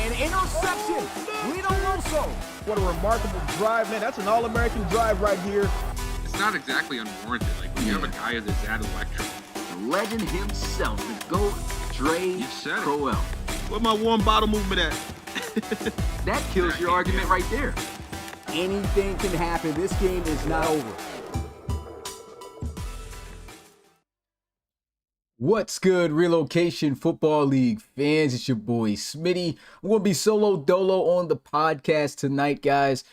An interception. Relo. What a remarkable drive, man. That's an All-American drive right here. It's not exactly unwarranted. Like, when you have a guy that's that electric. The legend himself, the GOAT, Dre Crowell. Where my warm bottle movement at? That kills your argument right there. Anything can happen. This game is not over. What's good, Relocation Football League fans? It's your boy Smitty. I'm going to be solo dolo on the podcast tonight, guys.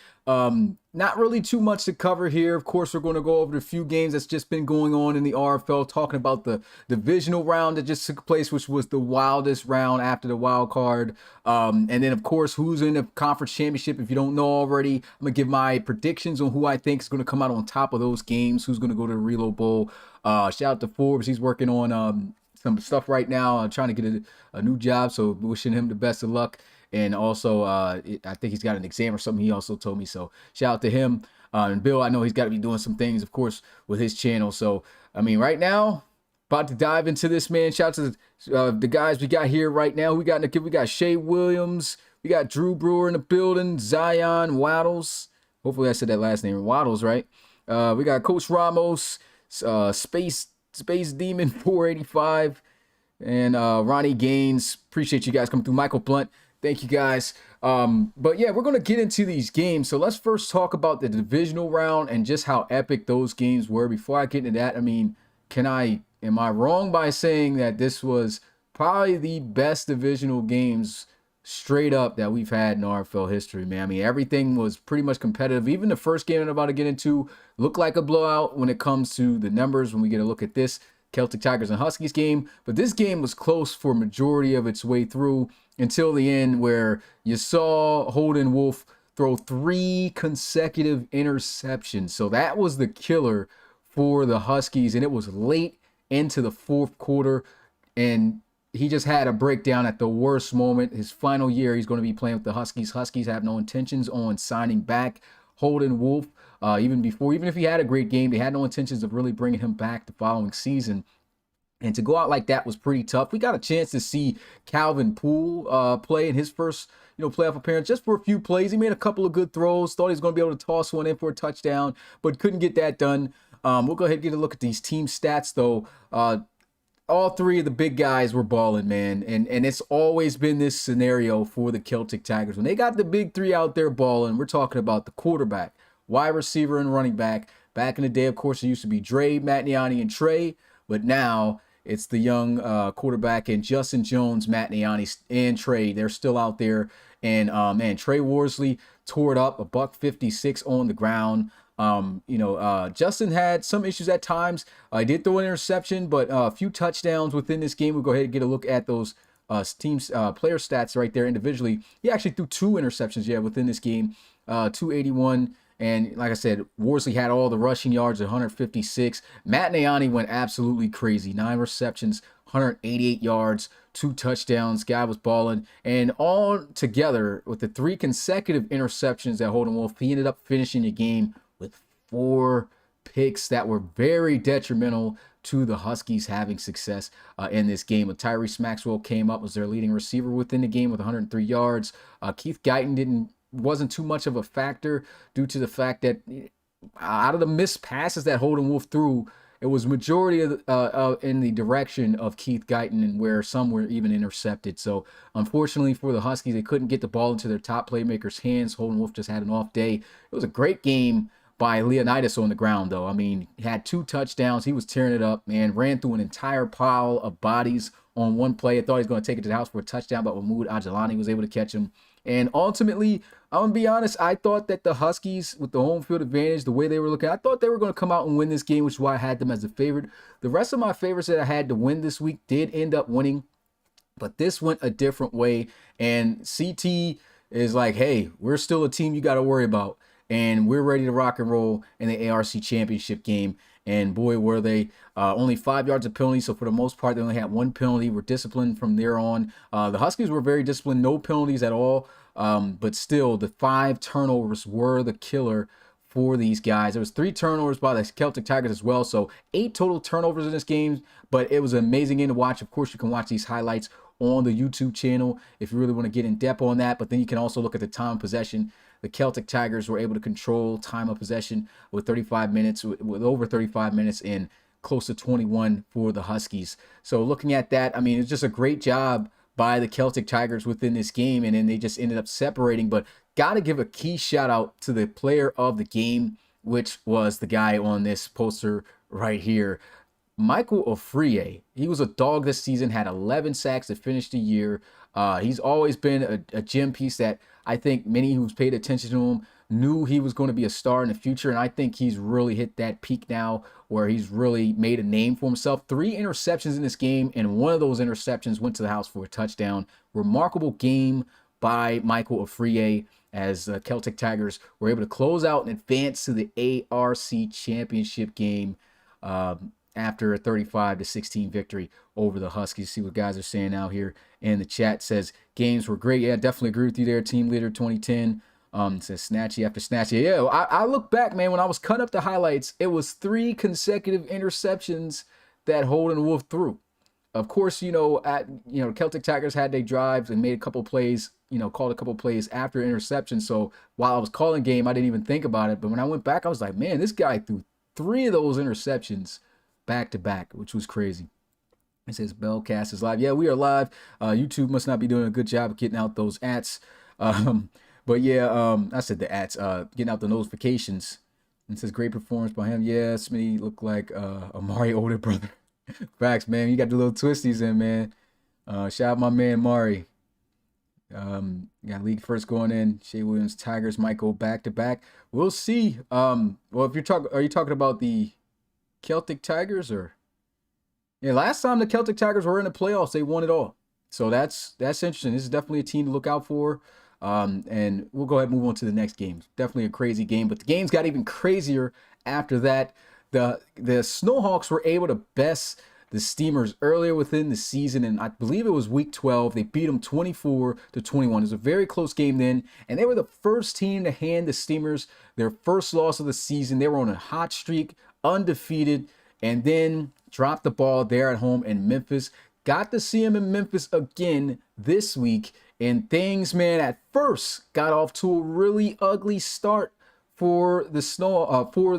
Not really too much to cover here. Of course, we're going to go over the few games that's just been going on in the RFL, talking about the divisional round that just took place, which was the wildest round after the wild card. And then, of course, who's in the conference championship. If you don't know already, I'm going to give my predictions on who I think is going to come out on top of those games, who's going to go to the Relo Bowl. Shout out to Forbes. He's working on some stuff right now, trying to get a new job. So wishing him the best of luck. And also, I think he's got an exam or something. He also told me. So shout out to him. And Bill, I know he's got to be doing some things, of course, with his channel. So, I mean, right now, about to dive into this, man. Shout out to the guys we got here right now. We got Shea Williams. We got Drew Brewer in the building. Zion Waddles. Hopefully I said that last name. Waddles, right? We got Coach Ramos. Space Demon 485. And Ronnie Gaines. Appreciate you guys coming through. Michael Blunt. Thank you, guys. But yeah, we're going to get into these games. So let's first talk about the divisional round and just how epic those games were. Before I get into that, I mean, am I wrong by saying that this was probably the best divisional games straight up that we've had in RFL history, man? I mean, everything was pretty much competitive. Even the first game I'm about to get into looked like a blowout when it comes to the numbers when we get a look at this Celtic Tigers and Huskies game. But this game was close for majority of its way through, until the end, where you saw Holden Wolf throw 3 consecutive interceptions. So that was the killer for the Huskies, and it was late into the fourth quarter, and he just had a breakdown at the worst moment. His final year, he's going to be playing with the Huskies. Huskies have no intentions on signing back Holden Wolf. Even if he had a great game, they had no intentions of really bringing him back the following season. And to go out like that was pretty tough. We got a chance to see Calvin Poole play in his first, playoff appearance just for a few plays. He made a couple of good throws. Thought he was going to be able to toss one in for a touchdown, but couldn't get that done. We'll go ahead and get a look at these team stats, though. All 3 of the big guys were balling, man. And it's always been this scenario for the Celtic Tigers. When they got the big 3 out there balling, we're talking about the quarterback, wide receiver, and running back. Back in the day, of course, it used to be Dre, Matniani, and Trey. But now it's the young quarterback and Justin Jones, Matt Niani, and Trey. They're still out there. And, man, Trey Worsley tore it up, $156 on the ground. Justin had some issues at times. I did throw an interception, but a few touchdowns within this game. We'll go ahead and get a look at those teams player stats right there individually. He actually threw 2 interceptions, within this game, 281. And like I said, Worsley had all the rushing yards at 156. Matt Niani went absolutely crazy. 9 receptions, 188 yards, 2 touchdowns. Guy was balling. And all together, with the 3 consecutive interceptions that Holden Wolf, he ended up finishing the game with 4 picks that were very detrimental to the Huskies having success in this game. Tyrese Maxwell came up as their leading receiver within the game with 103 yards. Keith Guyton wasn't too much of a factor due to the fact that out of the missed passes that Holden Wolf threw, it was majority of in the direction of Keith Guyton, and where some were even intercepted. So unfortunately for the Huskies, they couldn't get the ball into their top playmakers' hands. Holden Wolf just had an off day. It was a great game by Leonidas on the ground, though. I mean, he had 2 touchdowns. He was tearing it up, man. Ran through an entire pile of bodies on one play. I thought he was going to take it to the house for a touchdown, but Mahmoud Ajalani was able to catch him. And ultimately, I'm going to be honest, I thought that the Huskies, with the home field advantage, the way they were looking, I thought they were going to come out and win this game, which is why I had them as the favorite. The rest of my favorites that I had to win this week did end up winning, but this went a different way. And CT is like, hey, we're still a team you got to worry about, and we're ready to rock and roll in the ARC championship game. And boy, were they. Only 5 yards of penalty, so for the most part, they only had 1 penalty. Were disciplined from there on. The Huskies were very disciplined, no penalties at all. But still, the 5 turnovers were the killer for these guys. There was 3 turnovers by the Celtic Tigers as well, so 8 total turnovers in this game, but it was an amazing game to watch. Of course, you can watch these highlights on the YouTube channel if you really want to get in depth on that, but then you can also look at the time of possession. The Celtic Tigers were able to control time of possession with 35 minutes, with over 35 minutes, and close to 21 for the Huskies. So looking at that, I mean, it's just a great job by the Celtic Tigers within this game, and then they just ended up separating. But got to give a key shout out to the player of the game, which was the guy on this poster right here, Michael Ofrie. He was a dog this season, had 11 sacks to finish the year. He's always been a gem piece that I think many who's paid attention to him knew he was going to be a star in the future, and I think he's really hit that peak now where he's really made a name for himself. 3 interceptions in this game, and one of those interceptions went to the house for a touchdown. Remarkable game by Michael Ofrie as the Celtic Tigers were able to close out and advance to the ARC Championship game after a 35-16 victory over the Huskies. See what guys are saying out here in the chat. Says games were great. Yeah, definitely agree with you there. Team leader 2010. Says snatchy after snatchy. Yeah, I look back, man, when I was cutting up the highlights, it was 3 consecutive interceptions that Holden Wolf threw. Of course, Celtic Tigers had their drives and made a couple plays, called a couple plays after interception. So while I was calling game, I didn't even think about it. But when I went back, I was like, man, this guy threw 3 of those interceptions back to back, which was crazy. It says Bellcast is live. Yeah, we are live. YouTube must not be doing a good job of getting out those ads. But yeah, I said the ads, getting out the notifications. And it says great performance by him. Yeah, Smitty looked like a Mari older brother. Facts, man. You got the little twisties in, man. Shout out my man Mari. Got league first going in. Shea Williams, Tigers might go back to back. We'll see. Well, if you're talking, are you talking about the Celtic Tigers or? Yeah, last time the Celtic Tigers were in the playoffs, they won it all. So that's interesting. This is definitely a team to look out for. And we'll go ahead and move on to the next game. Definitely a crazy game, but the games got even crazier after that. The Snowhawks were able to best the Steamers earlier within the season, and I believe it was week 12. They beat them 24-21. It was a very close game then, and they were the first team to hand the Steamers their first loss of the season. They were on a hot streak, undefeated, and then dropped the ball there at home in Memphis. Got to see them in Memphis again this week, and things, man, at first got off to a really ugly start for the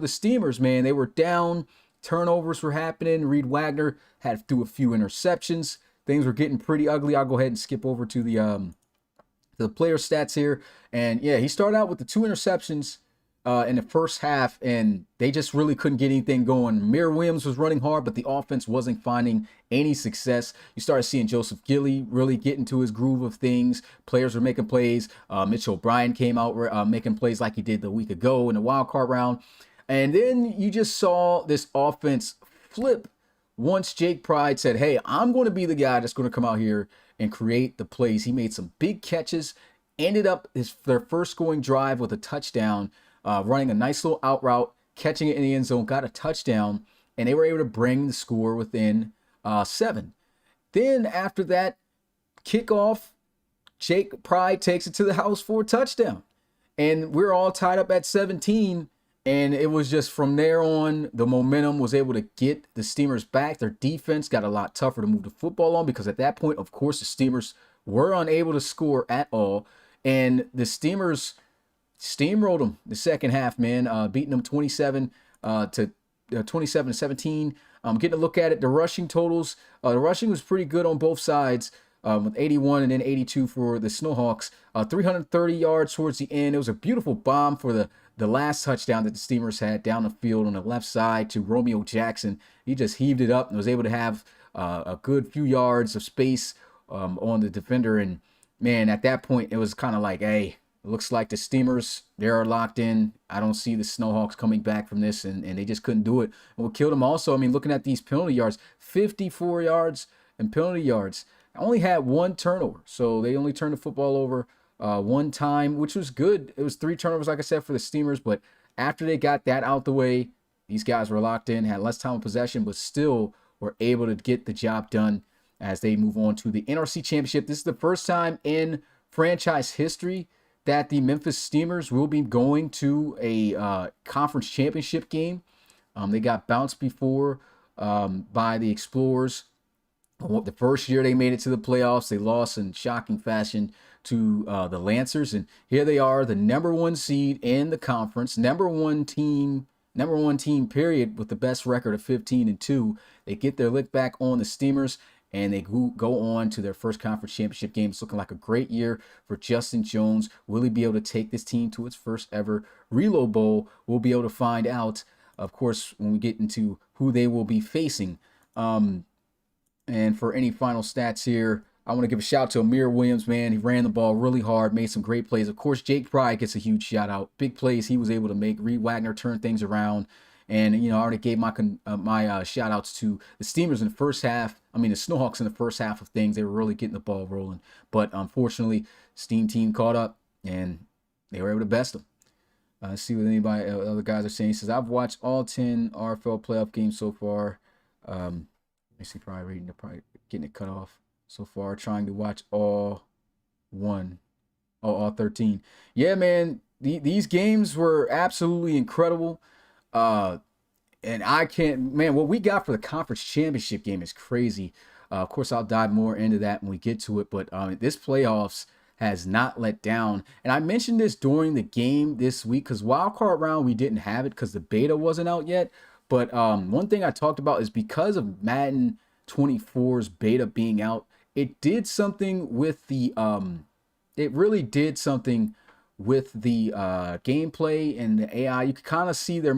Steamers, man. They were down. Turnovers were happening. Reed Wagner had threw a few interceptions. Things were getting pretty ugly. I'll go ahead and skip over to the player stats here. And yeah, he started out with the 2 interceptions in the first half, and they just really couldn't get anything going. Mir Williams was running hard, but the offense wasn't finding any success. You started seeing Joseph Gilly really get into his groove of things. Players were making plays. Mitch O'Brien came out making plays like he did the week ago in the wild card round. And then you just saw this offense flip once Jake Pride said, hey, I'm going to be the guy that's going to come out here and create the plays. He made some big catches, ended up their first scoring drive with a touchdown, running a nice little out route, catching it in the end zone, got a touchdown, and they were able to bring the score within 7. Then after that kickoff, Jake Pride takes it to the house for a touchdown. And we're all tied up at 17. And it was just from there on, the momentum was able to get the Steamers back. Their defense got a lot tougher to move the football on because at that point, of course, the Steamers were unable to score at all. And the Steamers steamrolled them the second half, man, beating them 27 to 17. Getting a look at it, the rushing totals. The rushing was pretty good on both sides. With 81 and then 82 for the Snowhawks. 330 yards towards the end. It was a beautiful bomb for the last touchdown that the Steamers had down the field on the left side to Romeo Jackson. He just heaved it up and was able to have a good few yards of space on the defender. And, man, at that point, it was kind of like, hey, it looks like the Steamers, they're locked in. I don't see the Snowhawks coming back from this, and they just couldn't do it. And what killed them also, I mean, looking at these penalty yards, 54 yards and penalty yards. Only had 1 turnover, so they only turned the football over 1 time, which was good. It was 3 turnovers, like I said, for the Steamers, but after they got that out the way, these guys were locked in, had less time of possession, but still were able to get the job done as they move on to the NRC Championship. This is the first time in franchise history that the Memphis Steamers will be going to a conference championship game. They got bounced before by the Explorers. The first year they made it to the playoffs, they lost in shocking fashion to the Lancers, and here they are, the number 1 seed in the conference, number one team period, with the best record of 15-2. They get their lick back on the Steamers, and they go on to their first conference championship game. It's looking like a great year for Justin Jones. Will he be able to take this team to its first ever Relo Bowl? We'll be able to find out, of course, when we get into who they will be facing. And for any final stats here, I want to give a shout out to Amir Williams, man. He ran the ball really hard, made some great plays. Of course, Jake Pride gets a huge shout out. Big plays he was able to make. Reed Wagner turned things around. And, I already gave my shout outs to the Steamers in the first half. I mean, the Snowhawks in the first half of things. They were really getting the ball rolling. But unfortunately, Steam team caught up and they were able to best them. Let's see what anybody, other guys are saying. He says, I've watched all 10 RFL playoff games so far. Let me see, probably getting it cut off so far. Trying to watch all 13. Yeah, man, these games were absolutely incredible. And I can't, man, what we got for the conference championship game is crazy. Of course, I'll dive more into that when we get to it, but this playoffs has not let down. And I mentioned this during the game this week because wildcard round, we didn't have it because the beta wasn't out yet. But one thing I talked about is because of Madden 24's beta being out, it did something with the, it really did something with the gameplay and the AI. You can kind of see they're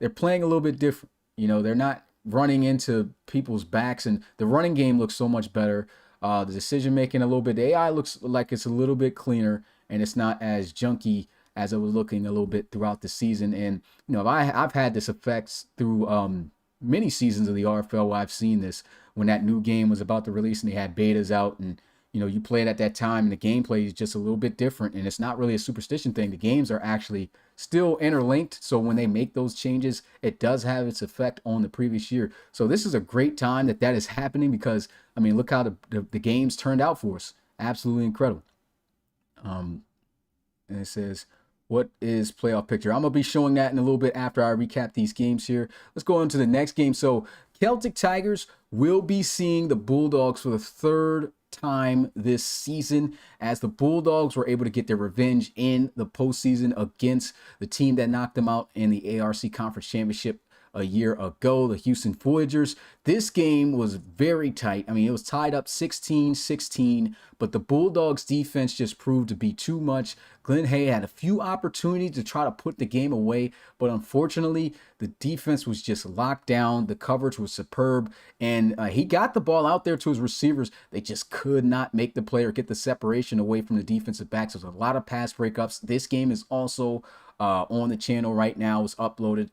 playing a little bit different. They're not running into people's backs, and the running game looks so much better. The decision making a little bit. The AI looks like it's a little bit cleaner, and it's not as junky as it was looking a little bit throughout the season. And I've had this effects through many seasons of the RFL where I've seen this when that new game was about to release and they had betas out, and you play it at that time and the gameplay is just a little bit different, and it's not really a superstition thing. The games are actually still interlinked, so when they make those changes, it does have its effect on the previous year. So this is a great time that is happening because, I mean, look how the games turned out for us. Absolutely incredible. And it says, what is playoff picture? I'm going to be showing that in a little bit after I recap these games here. Let's go on to the next game. So Celtic Tigers will be seeing the Bulldogs for the third time this season, as the Bulldogs were able to get their revenge in the postseason against the team that knocked them out in the ARC Conference Championship a year ago, the Houston Voyagers. This game was very tight. I mean, it was tied up 16-16, but the Bulldogs defense just proved to be too much. Glenn Hay had a few opportunities to try to put the game away, but unfortunately, the defense was just locked down. The coverage was superb, and he got the ball out there to his receivers. They just could not make the play or get the separation away from the defensive backs. There's a lot of pass breakups. This game is also on the channel right now. It's uploaded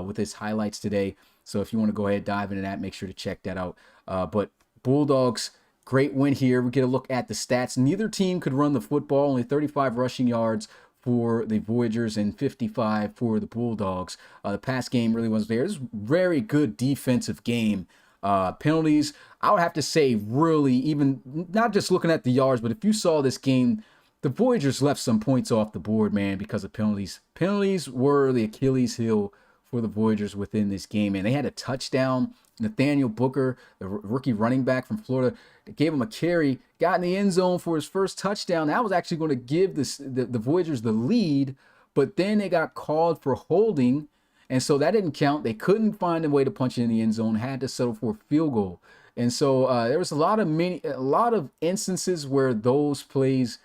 with his highlights today. So if you want to go ahead and dive into that, make sure to check that out. But Bulldogs, great win here. We get a look at the stats. Neither team could run the football. Only 35 rushing yards for the Voyagers and 55 for the Bulldogs. The pass game really wasn't there. It was a very good defensive game. Penalties, I would have to say, really, even not just looking at the yards, but if you saw this game, the Voyagers left some points off the board, man, because of penalties. Penalties were the Achilles heel for the Voyagers within this game, and they had a touchdown. Nathaniel Booker, the rookie running back from Florida, gave him a carry, got in the end zone for his first touchdown. That was actually going to give the Voyagers the lead, but then they got called for holding, and so that didn't count. They couldn't find a way to punch it in the end zone, had to settle for a field goal. And so there was a lot of instances where those plays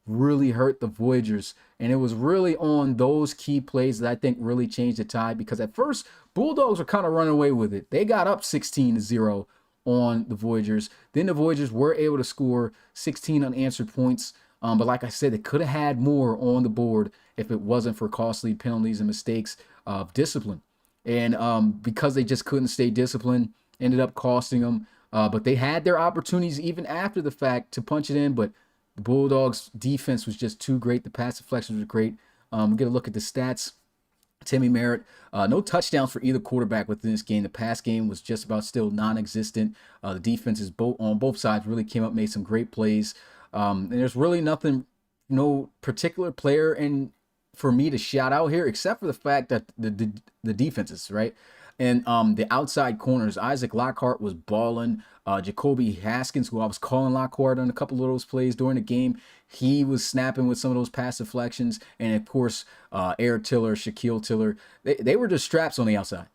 really hurt the Voyagers, and it was really on those key plays that I think really changed the tide, because at first Bulldogs were kind of running away with it. They got up 16-0 on the Voyagers. Then the Voyagers were able to score 16 unanswered points, but like I said, they could have had more on the board if it wasn't for costly penalties and mistakes of discipline. And because they just couldn't stay disciplined, ended up costing them. But they had their opportunities even after the fact to punch it in, but the Bulldogs' defense was just too great. The pass deflections were great. We get a look at the stats. Timmy Merritt, no touchdowns for either quarterback within this game. The pass game was just about still non-existent. The defenses on both sides really came up, made some great plays. And there's really nothing, no particular player and for me to shout out here, except for the fact that the defenses, right? And the outside corners, Isaac Lockhart was balling. Jacoby Haskins, who I was calling Lockhart on a couple of those plays during the game, he was snapping with some of those pass deflections. And of course, Eric Tiller, Shaquille Tiller, they were just straps on the outside.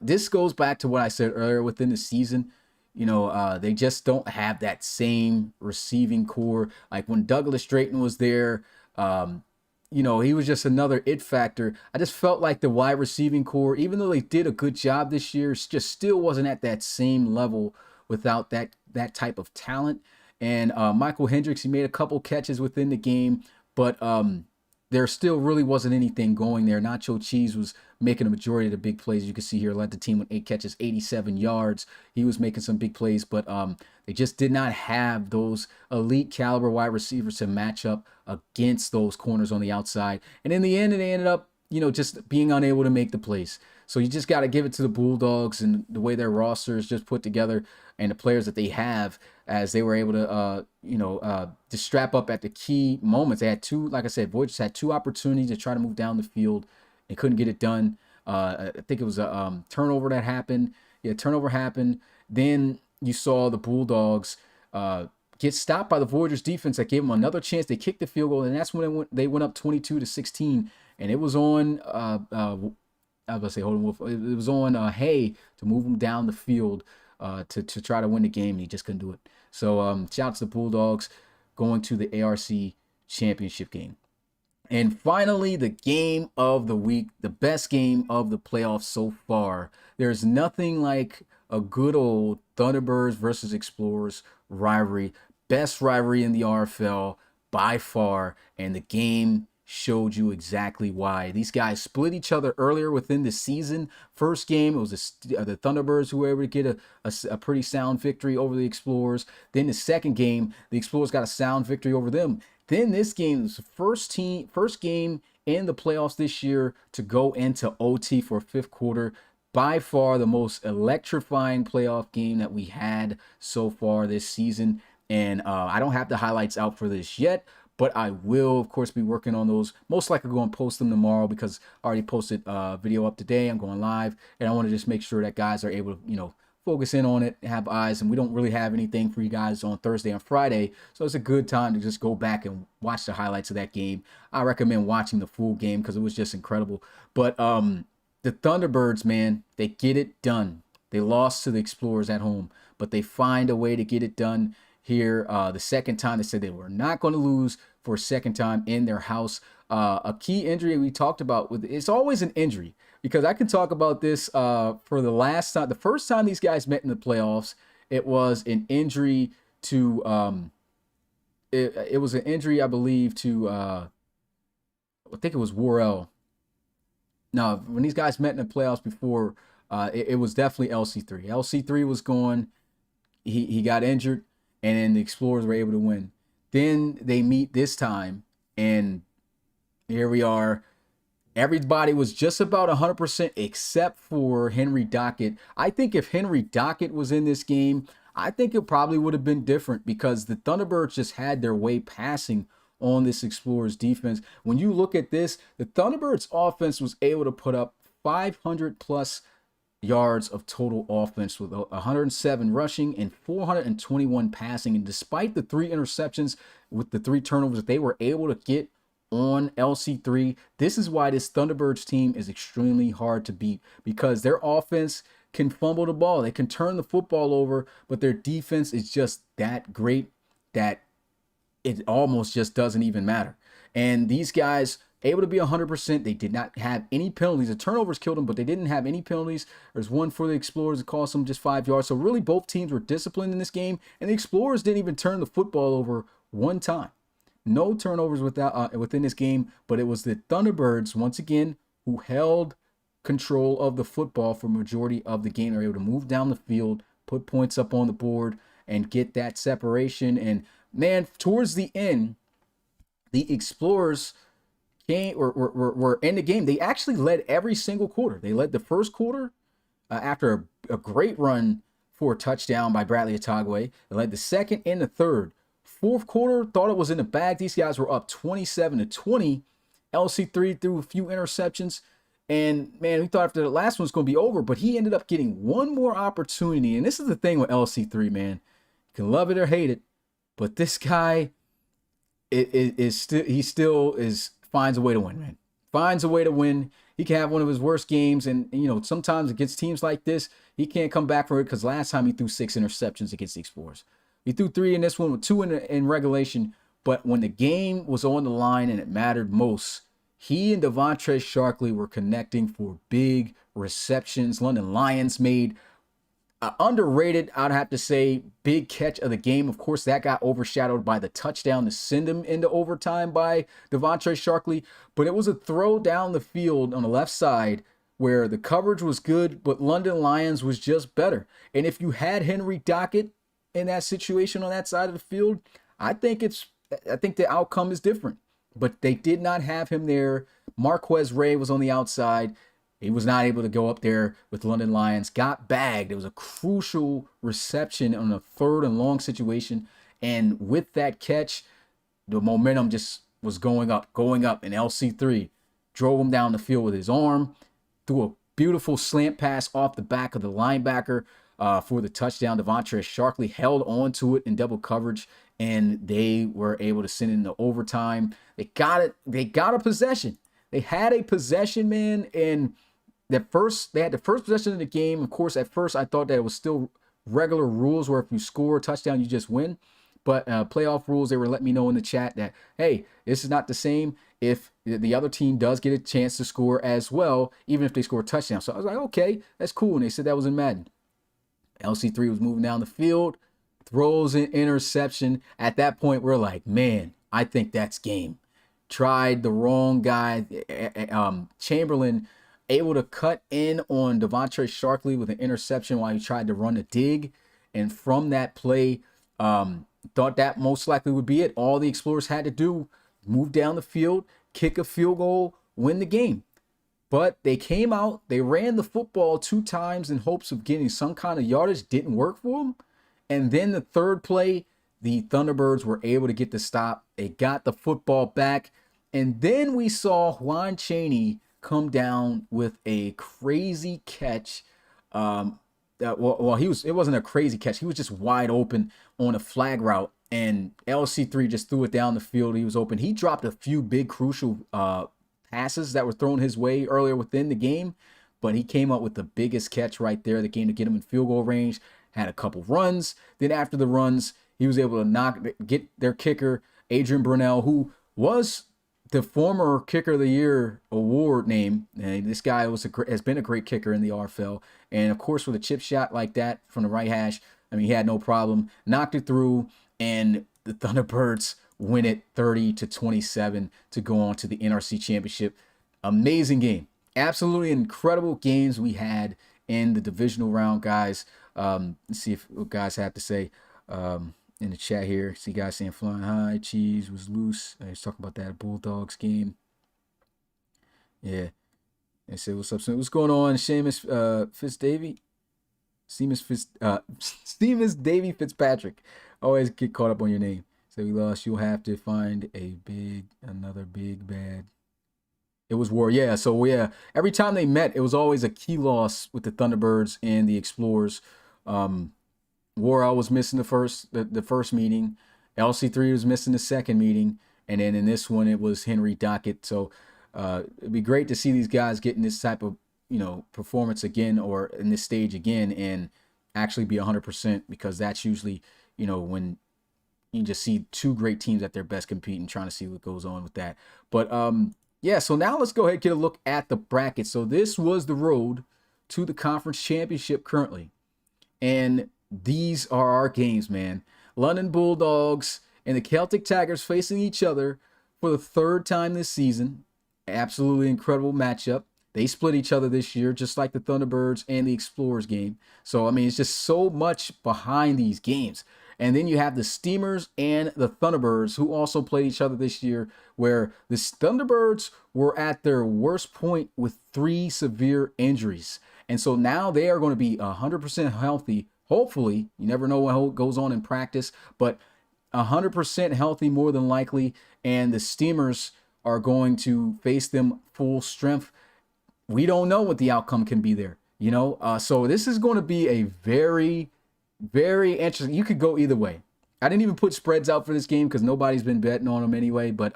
This goes back to what I said earlier within the season. They just don't have that same receiving core. Like when Douglas Drayton was there, he was just another it factor. I just felt like the wide receiving core, even though they did a good job this year, just still wasn't at that same level without that type of talent. And Michael Hendricks, he made a couple catches within the game, but there still really wasn't anything going there. Nacho Cheese was making a majority of the big plays. You can see here, led the team with 8 catches, 87 yards. He was making some big plays, but they just did not have those elite caliber wide receivers to match up against those corners on the outside. And in the end, they ended up, just being unable to make the plays. So you just got to give it to the Bulldogs and the way their roster is just put together and the players that they have, as they were able to, to strap up at the key moments. They had two, like I said, Voyagers had 2 opportunities to try to move down the field. They couldn't get it done. I think it was a turnover that happened. Yeah, turnover happened. Then you saw the Bulldogs get stopped by the Voyagers defense that gave them another chance. They kicked the field goal, and that's when they went up 22-16. And it was on, I was going to say, it was on Hay to move them down the field to try to win the game, and he just couldn't do it. So shout out to the Bulldogs going to the ARC championship game. And finally, the game of the week, the best game of the playoffs so far. There's nothing like a good old Thunderbirds versus Explorers rivalry. Best rivalry in the RFL by far, and the game showed you exactly why. These guys split each other earlier within the season. First game, it was the Thunderbirds who were able to get a pretty sound victory over the Explorers. Then the second game, the Explorers got a sound victory over them. Then this game was the first game in the playoffs this year to go into OT for a 5th quarter. By far the most electrifying playoff game that we had so far this season. And I don't have the highlights out for this yet, but I will, of course, be working on those. Most likely going to post them tomorrow because I already posted a video up today. I'm going live, and I want to just make sure that guys are able to, focus in on it, have eyes, and we don't really have anything for you guys on Thursday and Friday, so it's a good time to just go back and watch the highlights of that game. I recommend watching the full game because it was just incredible. But the Thunderbirds, man, they get it done. They lost to the Explorers at home, but they find a way to get it done here. The second time, they said they were not going to lose for a second time in their house. A key injury we talked about, it's always an injury, because I can talk about this for the last time. The first time these guys met in the playoffs, it was an injury to it was an injury, I believe, to I think it was Worrell. No, when these guys met in the playoffs before, it was definitely LC3. LC3 was gone. He got injured, and then the Explorers were able to win. Then they meet this time, and here we are. Everybody was just about 100% except for Henry Dockett. I think if Henry Dockett was in this game, I think it probably would have been different, because the Thunderbirds just had their way passing on this Explorers defense. When you look at this, the Thunderbirds offense was able to put up 500 plus yards of total offense with 107 rushing and 421 passing. And despite the 3 interceptions with the 3 turnovers that they were able to get on LC3, this is why this Thunderbirds team is extremely hard to beat, because their offense can fumble the ball. They can turn the football over, but their defense is just that great that it almost just doesn't even matter. And these guys able to be 100%. They did not have any penalties. The turnovers killed them, but they didn't have any penalties. There's one for the Explorers that cost them just 5 yards. So really both teams were disciplined in this game, and the Explorers didn't even turn the football over one time. No turnovers within this game, but it was the Thunderbirds, once again, who held control of the football for majority of the game. They were able to move down the field, put points up on the board, and get that separation. And man, towards the end, the Explorers were in the game. They actually led every single quarter. They led the first quarter after a great run for a touchdown by Bradley Atagwe. They led the second and the third Fourth quarter, thought it was in the bag. These guys were up 27-20. LC3 threw a few interceptions. And, man, we thought after the last one was going to be over, but he ended up getting one more opportunity. And this is the thing with LC3, man. You can love it or hate it, but this guy he still finds a way to win, man. Finds a way to win. He can have one of his worst games, and sometimes against teams like this, he can't come back from it because last time he threw 6 interceptions against the Explorers. He threw 3 in this one with 2 in regulation, but when the game was on the line and it mattered most, he and Devontae Sharkley were connecting for big receptions. London Lions made underrated, I'd have to say, big catch of the game. Of course, that got overshadowed by the touchdown to send him into overtime by Devontae Sharkley. But it was a throw down the field on the left side where the coverage was good, but London Lions was just better. And if you had Henry Dockett in that situation on that side of the field, I think the outcome is different. But they did not have him there. Marquez Ray was on the outside. He was not able to go up there with London Lions. Got bagged. It was a crucial reception on a 3rd and long situation. And with that catch, the momentum just was going up. And LC3 drove him down the field with his arm, threw a beautiful slant pass off the back of the linebacker for the touchdown. Devontae Sharkley held on to it in double coverage, and they were able to send it into overtime. They got it. They got a possession. They had a possession, man, and they had the first possession of the game. Of course, at first I thought that it was still regular rules where if you score a touchdown, you just win. But playoff rules, they were letting me know in the chat that, hey, this is not the same if the other team does get a chance to score as well, even if they score a touchdown. So I was like, okay, that's cool. And they said that was in Madden. LC3 was moving down the field, throws an interception. At that point, we're like, man, I think that's game. Tried the wrong guy. Chamberlain able to cut in on Devontae Sharkley with an interception while he tried to run a dig. And from that play, thought that most likely would be it. All the Explorers had to do, move down the field, kick a field goal, win the game. But they came out, they ran the football 2 times in hopes of getting some kind of yardage. Didn't work for them. And then the third play, the Thunderbirds were able to get the stop. They got the football back. And then we saw Juan Chaney come down with a crazy catch. It wasn't a crazy catch. He was just wide open on a flag route. And LC3 just threw it down the field. He was open. He dropped a few big crucial passes that were thrown his way earlier within the game, but he came up with the biggest catch right there, the game to get him in field goal range. Had a couple runs. Then after the runs, he was able to get their kicker, Adrian Brunell, who was the former Kicker of the Year award name. And this guy has been a great kicker in the RFL. And of course, with a chip shot like that from the right hash, I mean, he had no problem. Knocked it through, and the Thunderbirds win it 30-27 to go on to the NRC Championship. Amazing game. Absolutely incredible games we had in the divisional round, guys. Let's see what guys have to say in the chat here. See guys saying flying high, cheese was loose. I was talking about that Bulldogs game. Yeah. They say what's up? So what's going on? Seamus Davy Fitzpatrick. Always get caught up on your name. So we lost. You'll have to find another big bad. It was war. Yeah. So yeah, every time they met, it was always a key loss with the Thunderbirds and the Explorers. Warrell was missing the first meeting. LC3 was missing the second meeting. And then in this one, it was Henry Dockett. So it'd be great to see these guys getting this type of, performance again, or in this stage again, and actually be 100%, because that's usually, when you just see 2 great teams at their best competing, trying to see what goes on with that. But yeah, so now let's go ahead and get a look at the bracket. So this was the road to the conference championship currently. And these are our games, man. London Bulldogs and the Celtic Tigers facing each other for the 3rd time this season. Absolutely incredible matchup. They split each other this year, just like the Thunderbirds and the Explorers game. So, I mean, it's just so much behind these games. And then you have the Steamers and the Thunderbirds, who also played each other this year, where the Thunderbirds were at their worst point with 3 severe injuries. And so now they are going to be 100% healthy. Hopefully, you never know what goes on in practice, but 100% healthy more than likely, and the Steamers are going to face them full strength. We don't know what the outcome can be there, so this is going to be a very, very interesting. You could go either way. I didn't even put spreads out for this game because nobody's been betting on them anyway, but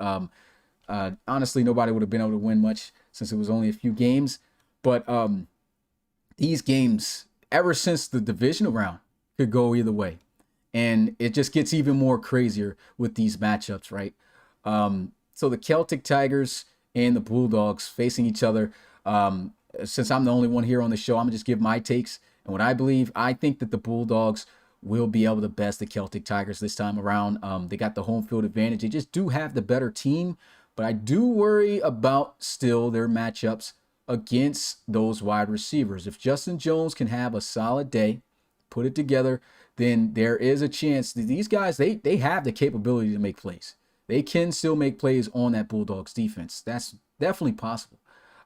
honestly, nobody would have been able to win much since it was only a few games. But these games, ever since the divisional round, could go either way. And it just gets even more crazier with these matchups, right? So the Celtic Tigers and the Bulldogs facing each other. Since I'm the only one here on the show, I'm going to just give my takes. And what I believe, I think that the Bulldogs will be able to best the Celtic Tigers this time around. They got the home field advantage. They just do have the better team. But I do worry about still their matchups against those wide receivers. If Justin Jones can have a solid day, put it together, then there is a chance that these guys, they have the capability to make plays. They can still make plays on that Bulldogs defense. That's definitely possible.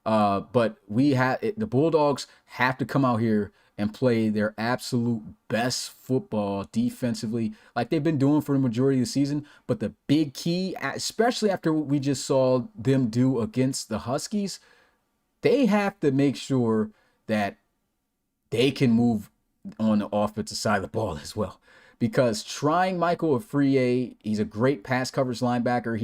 But the Bulldogs have to come out here and play their absolute best football defensively, like they've been doing for the majority of the season. But the big key, especially after what we just saw them do against the Huskies, they have to make sure that they can move on the offensive side of the ball as well. Because trying Michael Afriyie, he's a great pass coverage linebacker.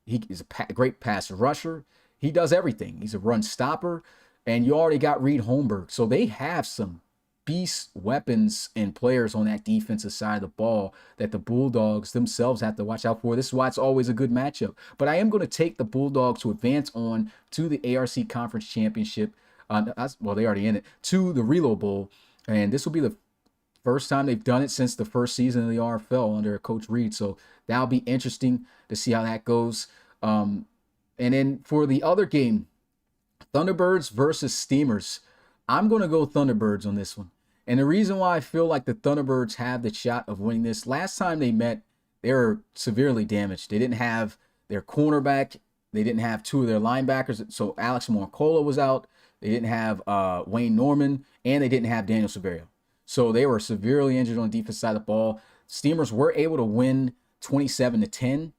He's a great pass rusher. He does everything. He's a run stopper. And you already got Reed Holmberg. So they have some beast weapons and players on that defensive side of the ball that the Bulldogs themselves have to watch out for. This is why it's always a good matchup. But I am going to take the Bulldogs to advance on to the ARC Conference Championship. Well, they already in it. To the Relo Bowl. And this will be the first time they've done it since the first season of the RFL under Coach Reed. So that'll be interesting to see how that goes. And then for the other game, Thunderbirds versus Steamers. I'm going to go Thunderbirds on this one. And the reason why I feel like the Thunderbirds have the shot of winning this, last time they met, they were severely damaged. They didn't have their cornerback. They didn't have two of their linebackers. So Alex Morcola was out. They didn't have Wayne Norman, and they didn't have Daniel Severio. So they were severely injured on the defense side of the ball. Steamers were able to win 27-10.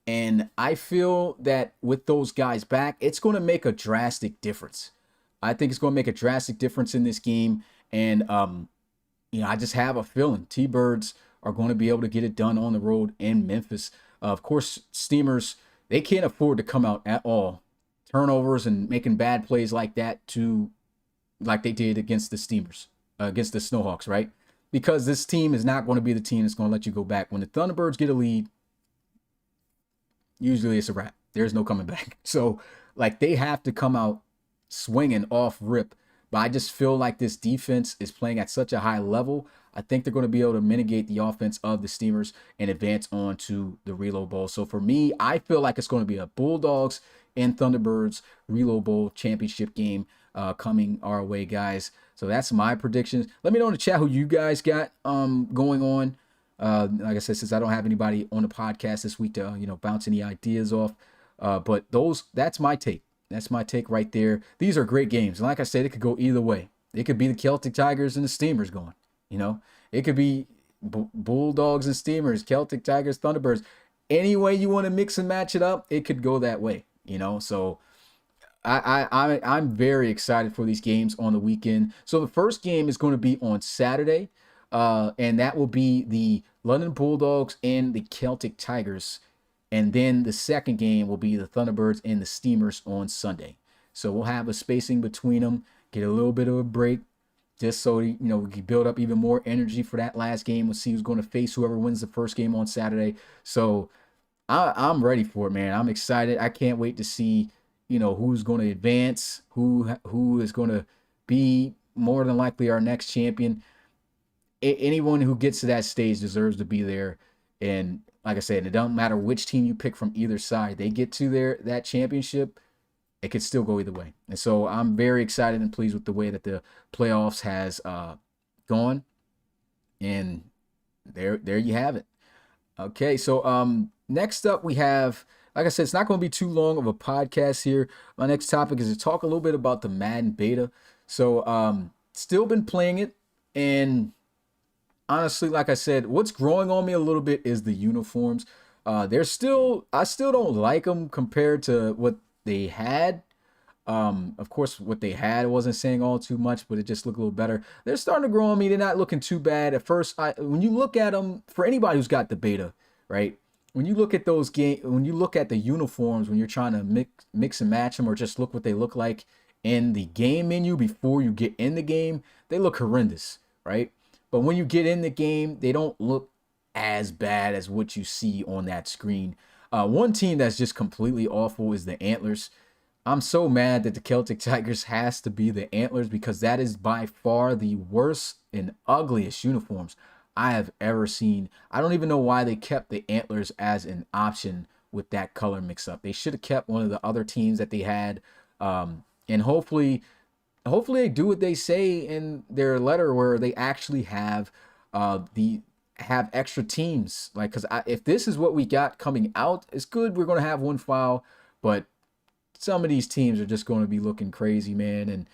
And I feel that with those guys back, it's going to make a drastic difference. I think it's going to make a drastic difference in this game. And, I just have a feeling T-Birds are going to be able to get it done on the road in Memphis. Of course, Steamers, they can't afford to come out at all. Turnovers and making bad plays like that like they did against the Steamers, against the Snowhawks, right? Because this team is not going to be the team that's going to let you go back. When the Thunderbirds get a lead, usually it's a wrap. There's no coming back. So, they have to come out swinging off rip. But I just feel like this defense is playing at such a high level. I think they're going to be able to mitigate the offense of the Steamers and advance on to the Relo Bowl. So for me, I feel like it's going to be a Bulldogs and Thunderbirds Relo Bowl championship game coming our way, guys. So that's my predictions. Let me know in the chat who you guys got going on. Like I said, since I don't have anybody on the podcast this week to bounce any ideas off, but that's my take. That's my take right there. These are great games, and like I said, it could go either way. It could be the Celtic Tigers and the Steamers going. It could be Bulldogs and Steamers, Celtic Tigers, Thunderbirds. Any way you want to mix and match it up, it could go that way. So I'm very excited for these games on the weekend. So the first game is going to be on Saturday. And that will be the London Bulldogs and the Celtic Tigers. And then the second game will be the Thunderbirds and the Steamers on Sunday. So we'll have a spacing between them, get a little bit of a break, just so we can build up even more energy for that last game. We'll see who's going to face whoever wins the first game on Saturday. So I'm ready for it, man. I'm excited. I can't wait to see who's going to advance, who is going to be more than likely our next champion. Anyone who gets to that stage deserves to be there. And like I said, it doesn't matter which team you pick from either side. They get to that championship, it could still go either way. And so I'm very excited and pleased with the way that the playoffs has gone. And there you have it. Okay, so next up we have, like I said, it's not going to be too long of a podcast here. My next topic is to talk a little bit about the Madden beta. So still been playing it, and honestly, like I said, what's growing on me a little bit is the uniforms. I still don't like them compared to what they had. Of course, what they had wasn't saying all too much, but it just looked a little better. They're starting to grow on me. They're not looking too bad at first. When you look at them, for anybody who's got the beta, right? When you look at when you look at the uniforms, when you're trying to mix and match them, or just look what they look like in the game menu before you get in the game, they look horrendous, right? But when you get in the game, they don't look as bad as what you see on that screen. One team that's just completely awful is the Antlers. I'm so mad that the Celtic Tigers has to be the Antlers, because that is by far the worst and ugliest uniforms I have ever seen. I don't even know why they kept the Antlers as an option with that color mix up. They should have kept one of the other teams that they had. And hopefully they do what they say in their letter, where they actually have have extra teams. Like, because if this is what we got coming out, it's good. We're going to have one file, but some of these teams are just going to be looking crazy, man. And,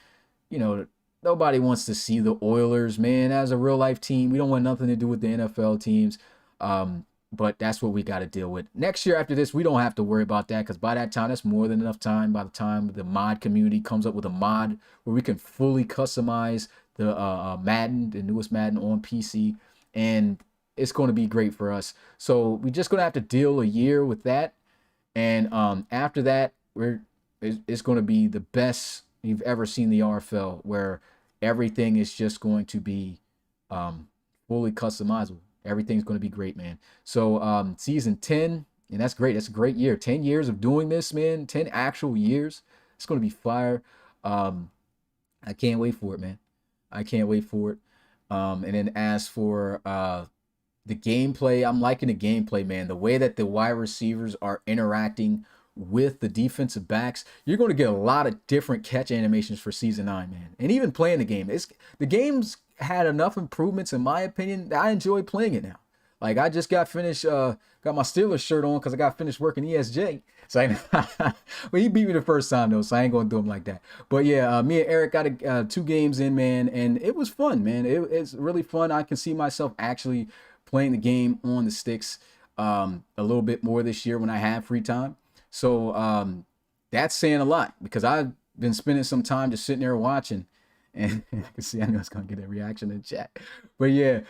you know, nobody wants to see the Oilers, man, as a real life team. We don't want nothing to do with the NFL teams. But that's what we got to deal with. Next year after this, we don't have to worry about that, because by that time, that's more than enough time. By the time the mod community comes up with a mod where we can fully customize the Madden, the newest Madden on PC, and it's going to be great for us. So we're just going to have to deal a year with that. And after that, it's going to be the best you've ever seen the RFL, where everything is just going to be fully customizable. Everything's going to be great, man. So season 10, and that's great. That's a great year. 10 years of doing this, man. 10 actual years. It's going to be fire. I can't wait for it, man. I can't wait for it. And then as for the gameplay, I'm liking the gameplay, man. The way that the wide receivers are interacting with the defensive backs, you're going to get a lot of different catch animations for season 9, man. And even playing the game, the game's had enough improvements, in my opinion, that I enjoy playing it now. Like, I just got finished, got my Steelers shirt on because I got finished working ESJ. So well, he beat me the first time though, so I ain't gonna do him like that. But yeah, me and Eric got 2 games in, man, and it was fun, man. It's really fun. I can see myself actually playing the game on the sticks a little bit more this year when I have free time. So that's saying a lot, because I've been spending some time just sitting there watching, and I can see, I know it's gonna get a reaction in the chat. But yeah,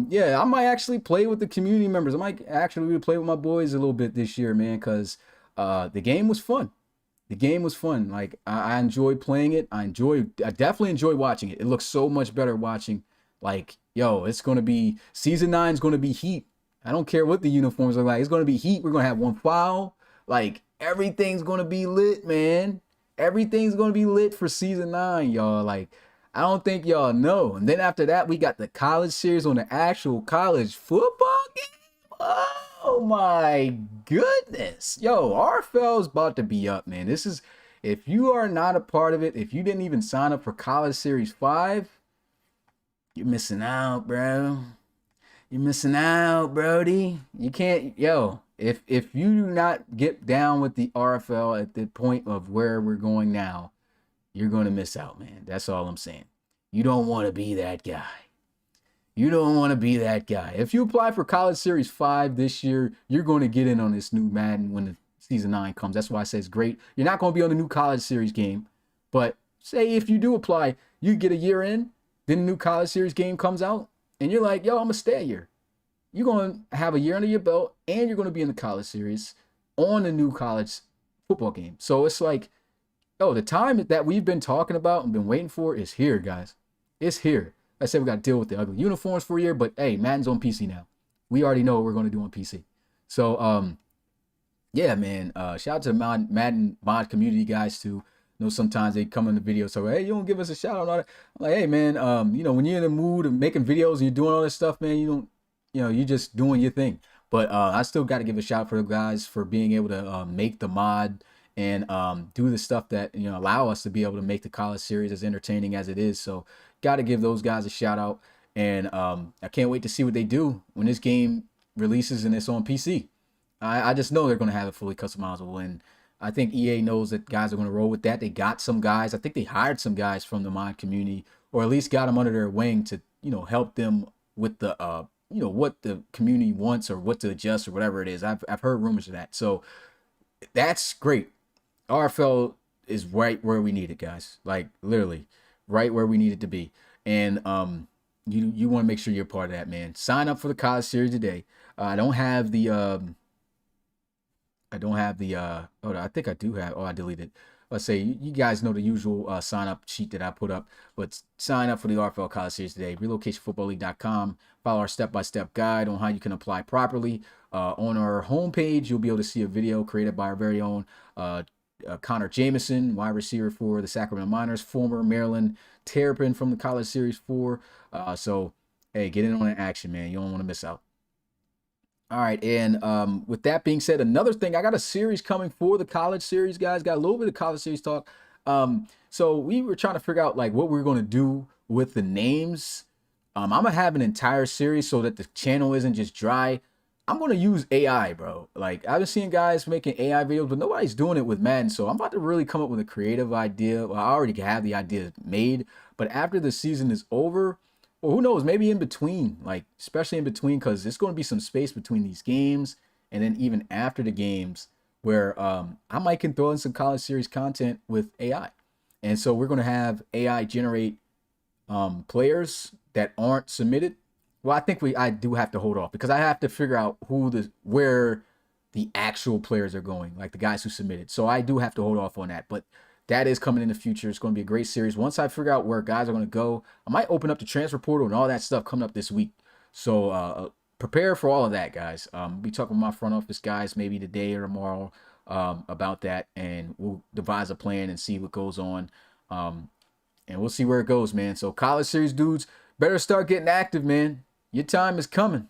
yeah, I might actually play with the community members. I might actually play with my boys a little bit this year, man, because the game was fun. The game was fun. Like, I enjoyed playing it. I definitely enjoy watching it. It looks so much better watching. Like, yo, it's gonna be season 9 is gonna be heat. I don't care what the uniforms look like. It's gonna be heat. We're gonna have one foul. Like, everything's gonna be lit, man. Everything's gonna be lit for season 9, y'all. Like, I don't think y'all know. And then after that, we got the college series on the actual college football game. Oh my goodness. Yo, RFL's about to be up, man. This is, if you are not a part of it, if you didn't even sign up for College Series 5, you're missing out, bro. You're missing out, Brody. You can't, yo. If you do not get down with the RFL at the point of where we're going now, you're going to miss out, man. That's all I'm saying. You don't want to be that guy. You don't want to be that guy. If you apply for College Series 5 this year, you're going to get in on this new Madden when the season 9 comes. That's why I say it's great. You're not going to be on the new College Series game. But say if you do apply, you get a year in, then the new College Series game comes out, and you're like, yo, I'm going to stay a year. You're going to have a year under your belt, and you're going to be in the college series on the new college football game. So it's like, oh, the time that we've been talking about and been waiting for is here, guys. It's here. I said we got to deal with the ugly uniforms for a year, but hey, Madden's on PC now. We already know what we're going to do on PC. So, yeah, man, shout out to the Madden mod community guys too. You know, sometimes they come in the video, so hey, you don't give us a shout out on all that. I'm like, hey, man, you know, when you're in the mood of making videos and you're doing all this stuff, man, you know, you're just doing your thing. But I still got to give a shout out for the guys for being able to make the mod and do the stuff that, you know, allow us to be able to make the college series as entertaining as it is. So got to give those guys a shout out. And I can't wait to see what they do when this game releases and it's on PC. I just know they're going to have it fully customizable. And I think EA knows that guys are going to roll with that. They got some guys. I think they hired some guys from the mod community, or at least got them under their wing to, you know, help them with the what the community wants or what to adjust or whatever it is. I've heard rumors of that. So that's great. RFL is right where we need it, guys. Like literally, right where we need it to be. And you want to make sure you're part of that, man. Sign up for the college series today. I don't have the oh, I think I do have. Oh, I deleted. Let's say you guys know the usual sign up sheet that I put up, but sign up for the RFL College Series today. Relocationfootballleague.com. Follow our step-by-step guide on how you can apply properly. On our homepage, you'll be able to see a video created by our very own Connor Jameson, wide receiver for the Sacramento Miners, former Maryland Terrapin from the College Series 4. So, hey, get in on the action, man. You don't want to miss out. All right, and with that being said, another thing, I got a series coming for the college series, guys. Got a little bit of college series talk. So we were trying to figure out like what we're going to do with the names. I'm gonna have an entire series so that the channel isn't just dry. I'm gonna use AI, bro. Like I've been seeing guys making AI videos, but nobody's doing it with Madden. So I'm about to really come up with a creative idea. Well, I already have the idea made, but after the season is over, or who knows, maybe in between, like especially in between, because there's going to be some space between these games, and then even after the games, where I might can throw in some college series content with AI, and so we're going to have AI generate players that aren't submitted. Well, I do have to hold off because I have to figure out where the actual players are going, like the guys who submitted. So I do have to hold off on that, but that is coming in the future. It's going to be a great series. Once I figure out where guys are going to go, I might open up the transfer portal and all that stuff coming up this week. So prepare for all of that, guys. Be talking with my front office guys maybe today or tomorrow about that, and we'll devise a plan and see what goes on. And we'll see where it goes, man. So college series dudes, better start getting active, man. Your time is coming.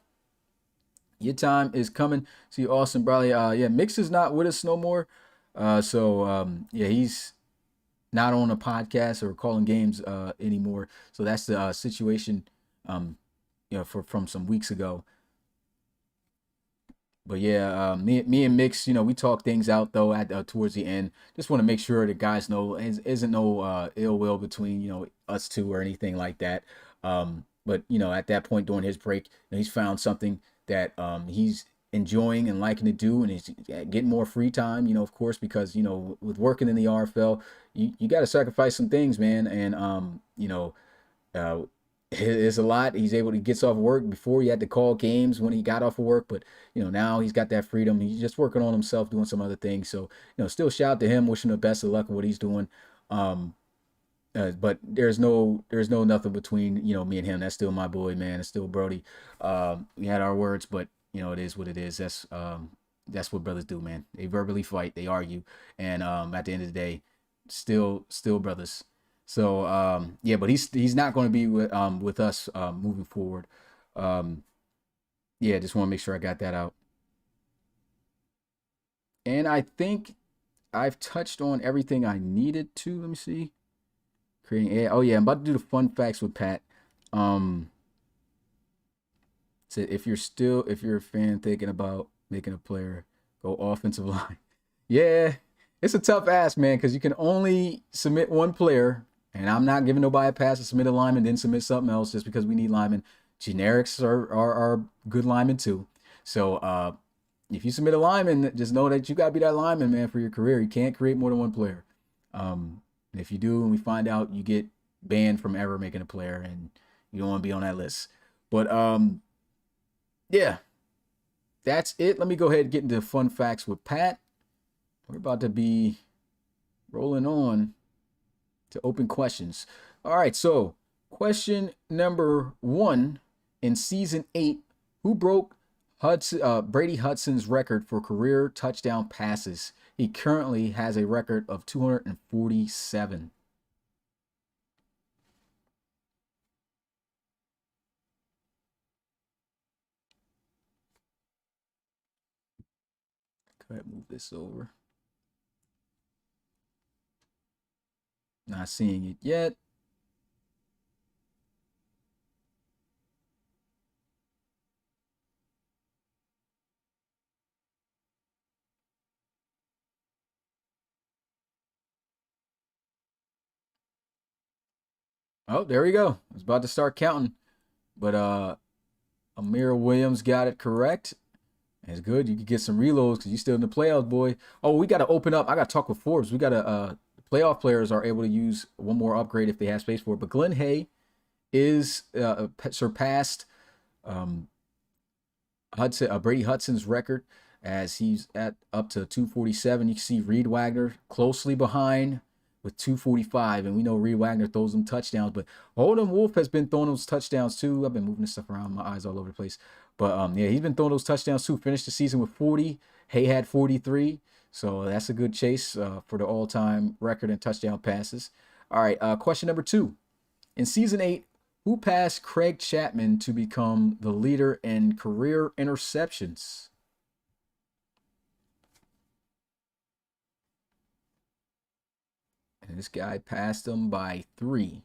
Your time is coming. See Austin Bradley. Yeah, Mix is not with us no more. Yeah, he's not on a podcast or calling games anymore. So that's the situation, from some weeks ago. But yeah, me and Mix, we talk things out though at towards the end. Just want to make sure that guys know isn't no ill will between us two or anything like that. But at that point during his break, he's found something that he's enjoying and liking to do, and he's getting more free time. Of course, because with working in the RFL, you got to sacrifice some things, man, and uh, it's a lot. He gets off work. Before he had to call games when he got off of work, but now he's got that freedom. He's just working on himself, doing some other things. So still shout out to him, wishing the best of luck in what he's doing. But there's no nothing between me and him. That's still my boy, man. It's still Brody. We had our words, but it is what it is. That's what brothers do, man. They verbally fight, they argue, and at the end of the day, still brothers. So yeah, but he's not going to be with us moving forward. Yeah, just want to make sure I got that out. And I think I've touched on everything I needed to. Let me see. Creating AI. Oh yeah, I'm about to do the fun facts with Pat. So if you're a fan thinking about making a player, go offensive line. Yeah, it's a tough ask, man, because you can only submit one player, and I'm not giving nobody a pass to submit a lineman, then submit something else just because we need linemen. Generics are good linemen too. So if you submit a lineman, just know that you gotta be that lineman, man, for your career. You can't create more than one player. If you do, and we find out, you get banned from ever making a player, and you don't want to be on that list. But yeah, that's it. Let me go ahead and get into fun facts with Pat. We're about to be rolling on to open questions. All right, so question number 1 in season 8: who broke Brady Hudson's record for career touchdown passes? He currently has a record of 247. Go ahead, move this over. Not seeing it yet. Oh, there we go. I was about to start counting, but Amir Williams got it correct. That's good. You can get some reloads because you're still in the playoffs, boy. Oh, we got to open up. I got to talk with Forbes. We got to, playoff players are able to use one more upgrade if they have space for it. But Glenn Hay is surpassed Brady Hudson's record as he's at up to 247. You can see Reed Wagner closely behind with 245, and we know Reed Wagner throws them touchdowns, but Holden Wolf has been throwing those touchdowns too. I've been moving this stuff around, my eyes all over the place, but yeah, he's been throwing those touchdowns too. Finished the season with 40. Hay had 43, so that's a good chase for the all-time record in touchdown passes. All right, question number 2. In season 8, who passed Craig Chapman to become the leader in career interceptions? And this guy passed him by 3.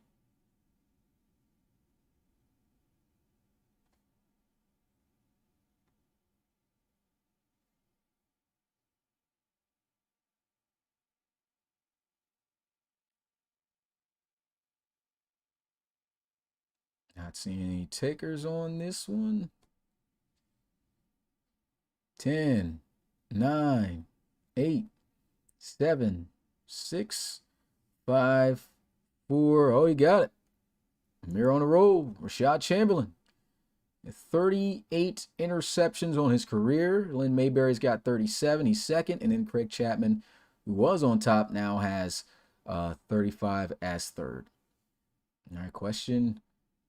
Not seeing any takers on this one. 10, 9, 8, 7, 6, 5, 4. Oh, you got it. Amir on the roll. Rashad Chamberlain. 38 interceptions on his career. Lynn Mayberry's got 37. He's second. And then Craig Chapman, who was on top, now has 35 as third. All right, question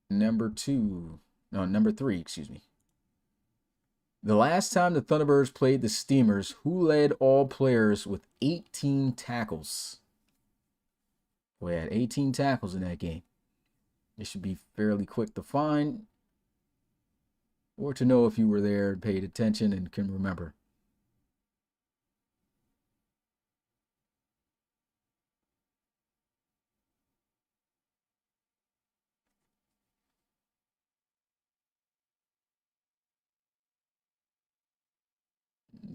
number 3, excuse me. The last time the Thunderbirds played the Steamers, who led all players with 18 tackles? We had 18 tackles in that game. It should be fairly quick to find or to know if you were there and paid attention and can remember.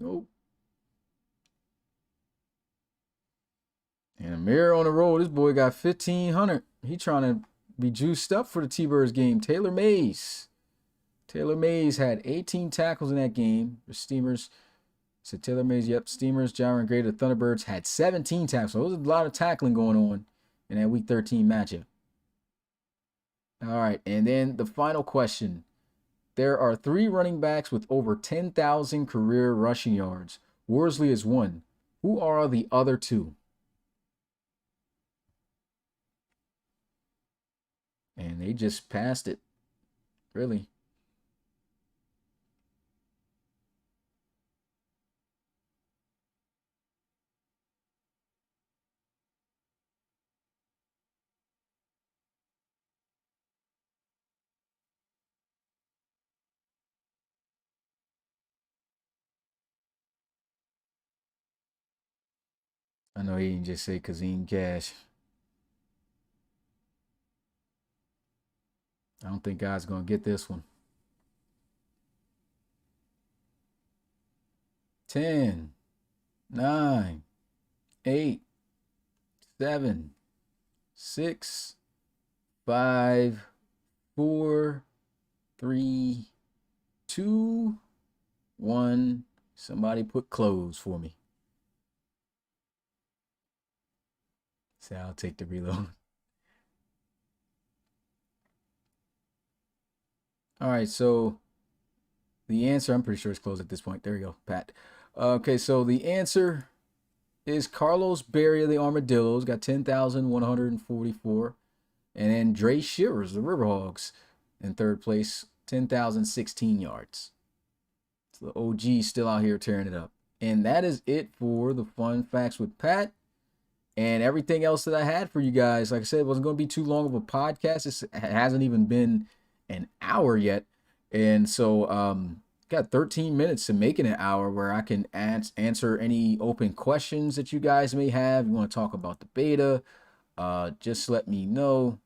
Nope. And Amir on the road. This boy got 1,500. He trying to be juiced up for the T-Birds game. Taylor Mays. Taylor Mays had 18 tackles in that game. The Steamers. So Taylor Mays, yep. Steamers, Jaron Gray, the Thunderbirds had 17 tackles. So there was a lot of tackling going on in that Week 13 matchup. All right, and then the final question. There are 3 running backs with over 10,000 career rushing yards. Worsley is one. Who are the other 2? And they just passed it. Really. I know he didn't just say Kazim Cash. I don't think God's going to get this one. 10, 9, 8, 7, 6, 5, 4, 3, 2, 1. Somebody put close for me. Say, I'll take the reload. All right, so the answer, I'm pretty sure it's closed at this point. There you go, Pat. Okay, so the answer is Carlos Berry of the Armadillos, got 10,144. And then Dre Shivers, the Riverhogs, in third place, 10,016 yards. So the OG still out here tearing it up. And that is it for the fun facts with Pat. And everything else that I had for you guys. Like I said, it wasn't going to be too long of a podcast. It hasn't even been an hour yet. And so got 13 minutes to make it an hour where I can answer any open questions that you guys may have. You want to talk about the beta, just let me know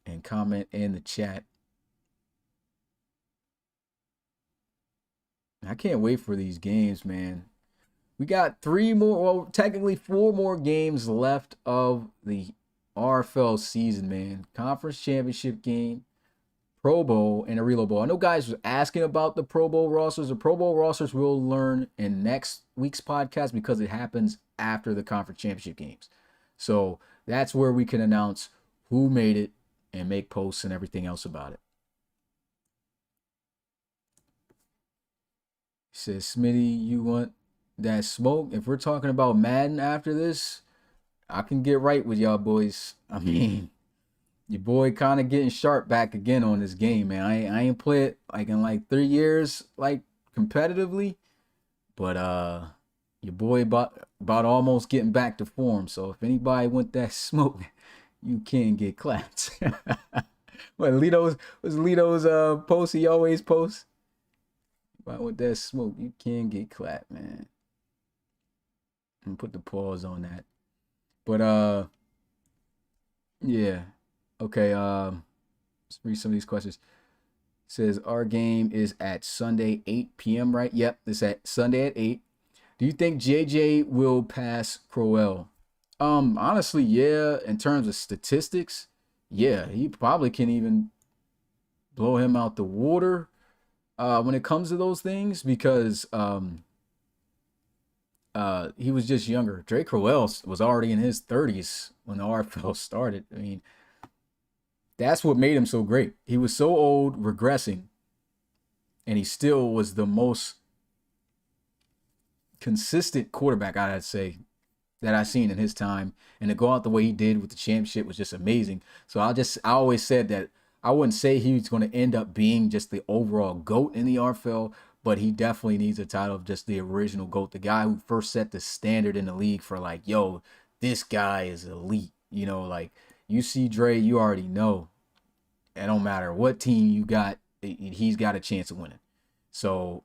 and comment in the chat. I can't wait for these games, man. We got 3 more, well, technically 4 more games left of the RFL season, man. Conference championship game, Pro Bowl and a Relo Bowl. I know guys was asking about the Pro Bowl rosters. The Pro Bowl rosters we'll learn in next week's podcast because it happens after the conference championship games. So that's where we can announce who made it and make posts and everything else about it. He says, Smitty, you want that smoke? If we're talking about Madden after this, I can get right with y'all boys. I mean, your boy kind of getting sharp back again on this game, man. I ain't played like in like 3 years, like competitively, but your boy about almost getting back to form. So if anybody want that smoke, you can get clapped. What Lito's post he always posts? If I want that smoke, you can get clapped, man. And put the pause on that. But yeah. Okay, let's read some of these questions. It says our game is at Sunday 8 p.m. right? Yep, it's at Sunday at 8. Do you think JJ will pass Crowell? Honestly, yeah. In terms of statistics, yeah, he probably can even blow him out the water when it comes to those things because he was just younger. Drake Crowell was already in his 30s when the RFL started. I mean, that's what made him so great. He was so old, regressing, and he still was the most consistent quarterback, I'd say, that I've seen in his time. And to go out the way he did with the championship was just amazing. So I always said that I wouldn't say he was going to end up being just the overall GOAT in the RFL, but he definitely needs a title of just the original GOAT, the guy who first set the standard in the league for like, yo, this guy is elite. You know, like you see Dre, you already know. It don't matter what team you got, he's got a chance of winning. So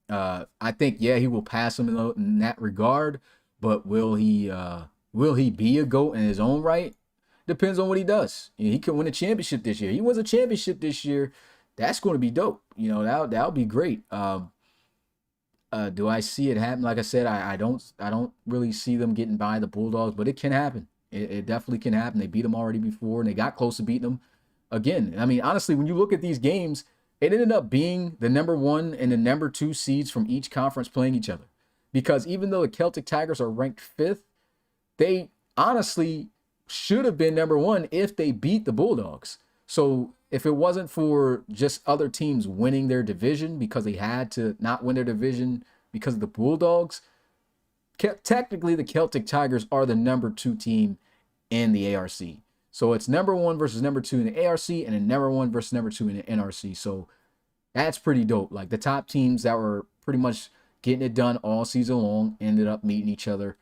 I think, yeah, he will pass him in that regard, but will he be a GOAT in his own right? Depends on what he does. He could win a championship this year. He wins a championship this year. That's going to be dope. You know, that'll be great. Do I see it happen? Like I said, I don't really see them getting by the Bulldogs, but it can happen. It definitely can happen. They beat them already before, and they got close to beating them again. I mean, honestly, when you look at these games, it ended up being the number 1 and the number 2 seeds from each conference playing each other. Because even though the Celtic Tigers are ranked 5th, they honestly should have been number 1 if they beat the Bulldogs. So if it wasn't for just other teams winning their division because they had to not win their division because of the Bulldogs, technically the Celtic Tigers are the number 2 team in the ARC. So it's number 1 versus number 2 in the ARC and then number 1 versus number 2 in the NRC. So that's pretty dope. Like the top teams that were pretty much getting it done all season long ended up meeting each other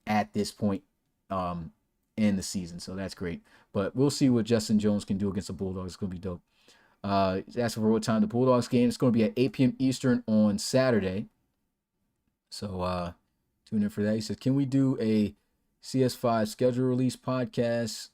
at this point in the season. So that's great. But we'll see what Justin Jones can do against the Bulldogs. It's going to be dope. Asking for what time the Bulldogs game. It's going to be at 8 p.m. Eastern on Saturday. So tune in for that. He says, can we do a CS5 schedule release podcast?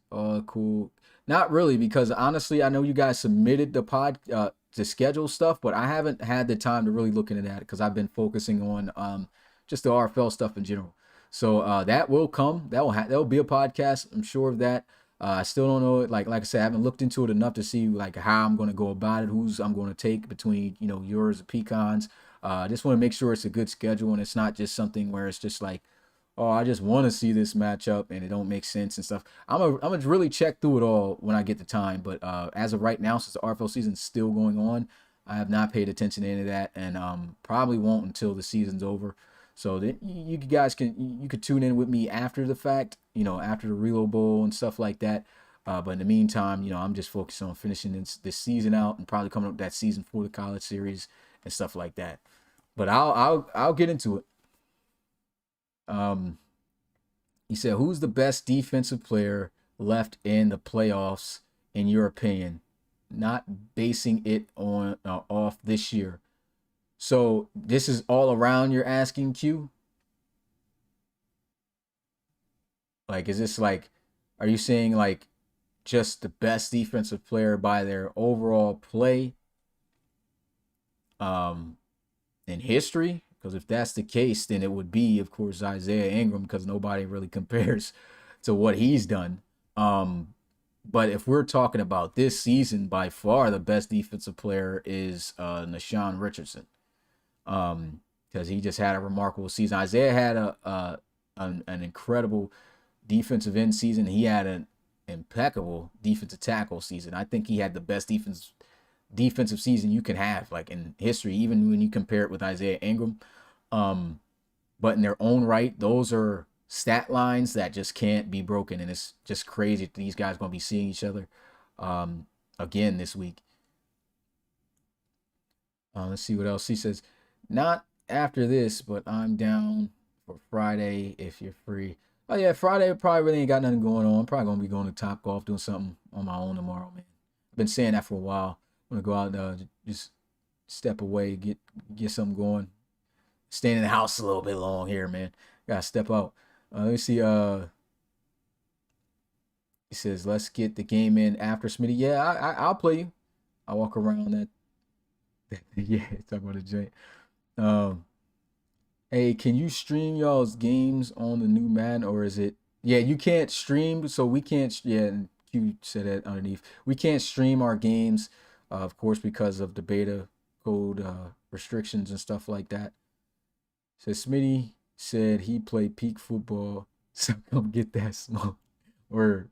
Cool. Not really, because honestly, I know you guys submitted the schedule stuff, but I haven't had the time to really look into that because I've been focusing on just the RFL stuff in general. So that will come. That will be a podcast. I'm sure of that. I still don't know it. Like I said, I haven't looked into it enough to see like how I'm going to go about it, who's I'm going to take between, you know, yours and Pecans. I just want to make sure it's a good schedule and it's not just something where it's just like, oh, I just want to see this matchup and it don't make sense and stuff. I'm gonna really check through it all when I get the time. But as of right now, since the RFL season's still going on, I have not paid attention to any of that, and probably won't until the season's over. So that you guys could tune in with me after the fact, you know, after the Relo Bowl and stuff like that. But in the meantime, you know, I'm just focused on finishing this season out and probably coming up with that season for the college series and stuff like that. But I'll get into it. He said, who's the best defensive player left in the playoffs in your opinion? Not basing it on off this year. So this is all around you're asking, Q? Like, is this like, are you saying like just the best defensive player by their overall play in history? Because if that's the case, then it would be, of course, Isaiah Ingram, because nobody really compares to what he's done. But if we're talking about this season, by far the best defensive player is Nashawn Richardson. Because he just had a remarkable season. Isaiah had an incredible defensive end season. He had an impeccable defensive tackle season. I think he had the best defensive season you can have, like in history, even when you compare it with Isaiah Ingram. But in their own right, those are stat lines that just can't be broken, and it's just crazy that these guys are going to be seeing each other again this week. Let's see what else he says. Not after this, but I'm down for Friday if you're free. Oh yeah, Friday probably really ain't got nothing going on. I'm probably gonna be going to Top Golf, doing something on my own tomorrow, man. I've been saying that for a while. I'm gonna go out, just step away, get something going. Staying in the house a little bit long here, man. Gotta step out. Let me see. He says, let's get the game in after Smitty. Yeah, I'll play you. I'll walk around that. Yeah, talk about a joint. Hey, can you stream y'all's games on the new Madden, or is it? Yeah, you can't stream, so we can't. Yeah, and Q said that underneath. We can't stream our games, of course, because of the beta code restrictions and stuff like that. So Smitty said he played peak football, so come get that smoke. Or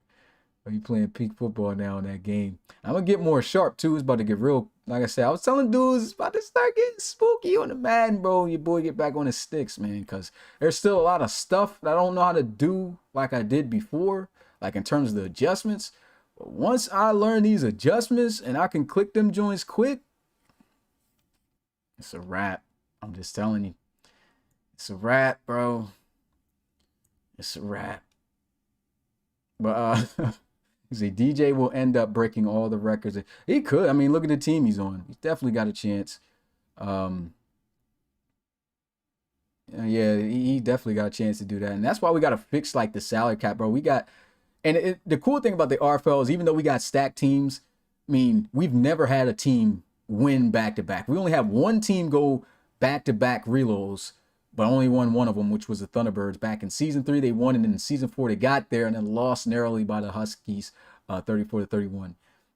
are you playing peak football now in that game? I'm gonna get more sharp too. It's about to get real. Like I said, I was telling dudes it's about to start getting spooky on the Madden, bro. Your boy get back on his sticks, man, because there's still a lot of stuff that I don't know how to do like I did before, like in terms of the adjustments. But once I learn these adjustments and I can click them joints quick, it's a wrap. I'm just telling you. It's a wrap, bro. It's a wrap. But you see, DJ will end up breaking all the records. He could. I mean, look at the team he's on. He's definitely got a chance. Yeah, he definitely got a chance to do that. And that's why we got to fix like the salary cap, bro. We got, and the cool thing about the RFL is even though we got stacked teams, I mean, we've never had a team win back-to-back. We only have one team go back-to-back reloads, but only won one of them, which was the Thunderbirds back in season 3. They won, and in season 4 they got there and then lost narrowly by the Huskies, 34-31.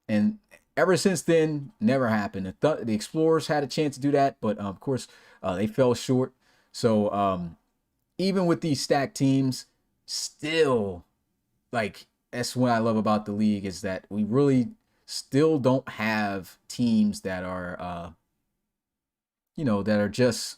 And ever since then, never happened. The Explorers had a chance to do that, but of course they fell short. So even with these stacked teams, still, like, that's what I love about the league, is that we really still don't have teams that are, that are just,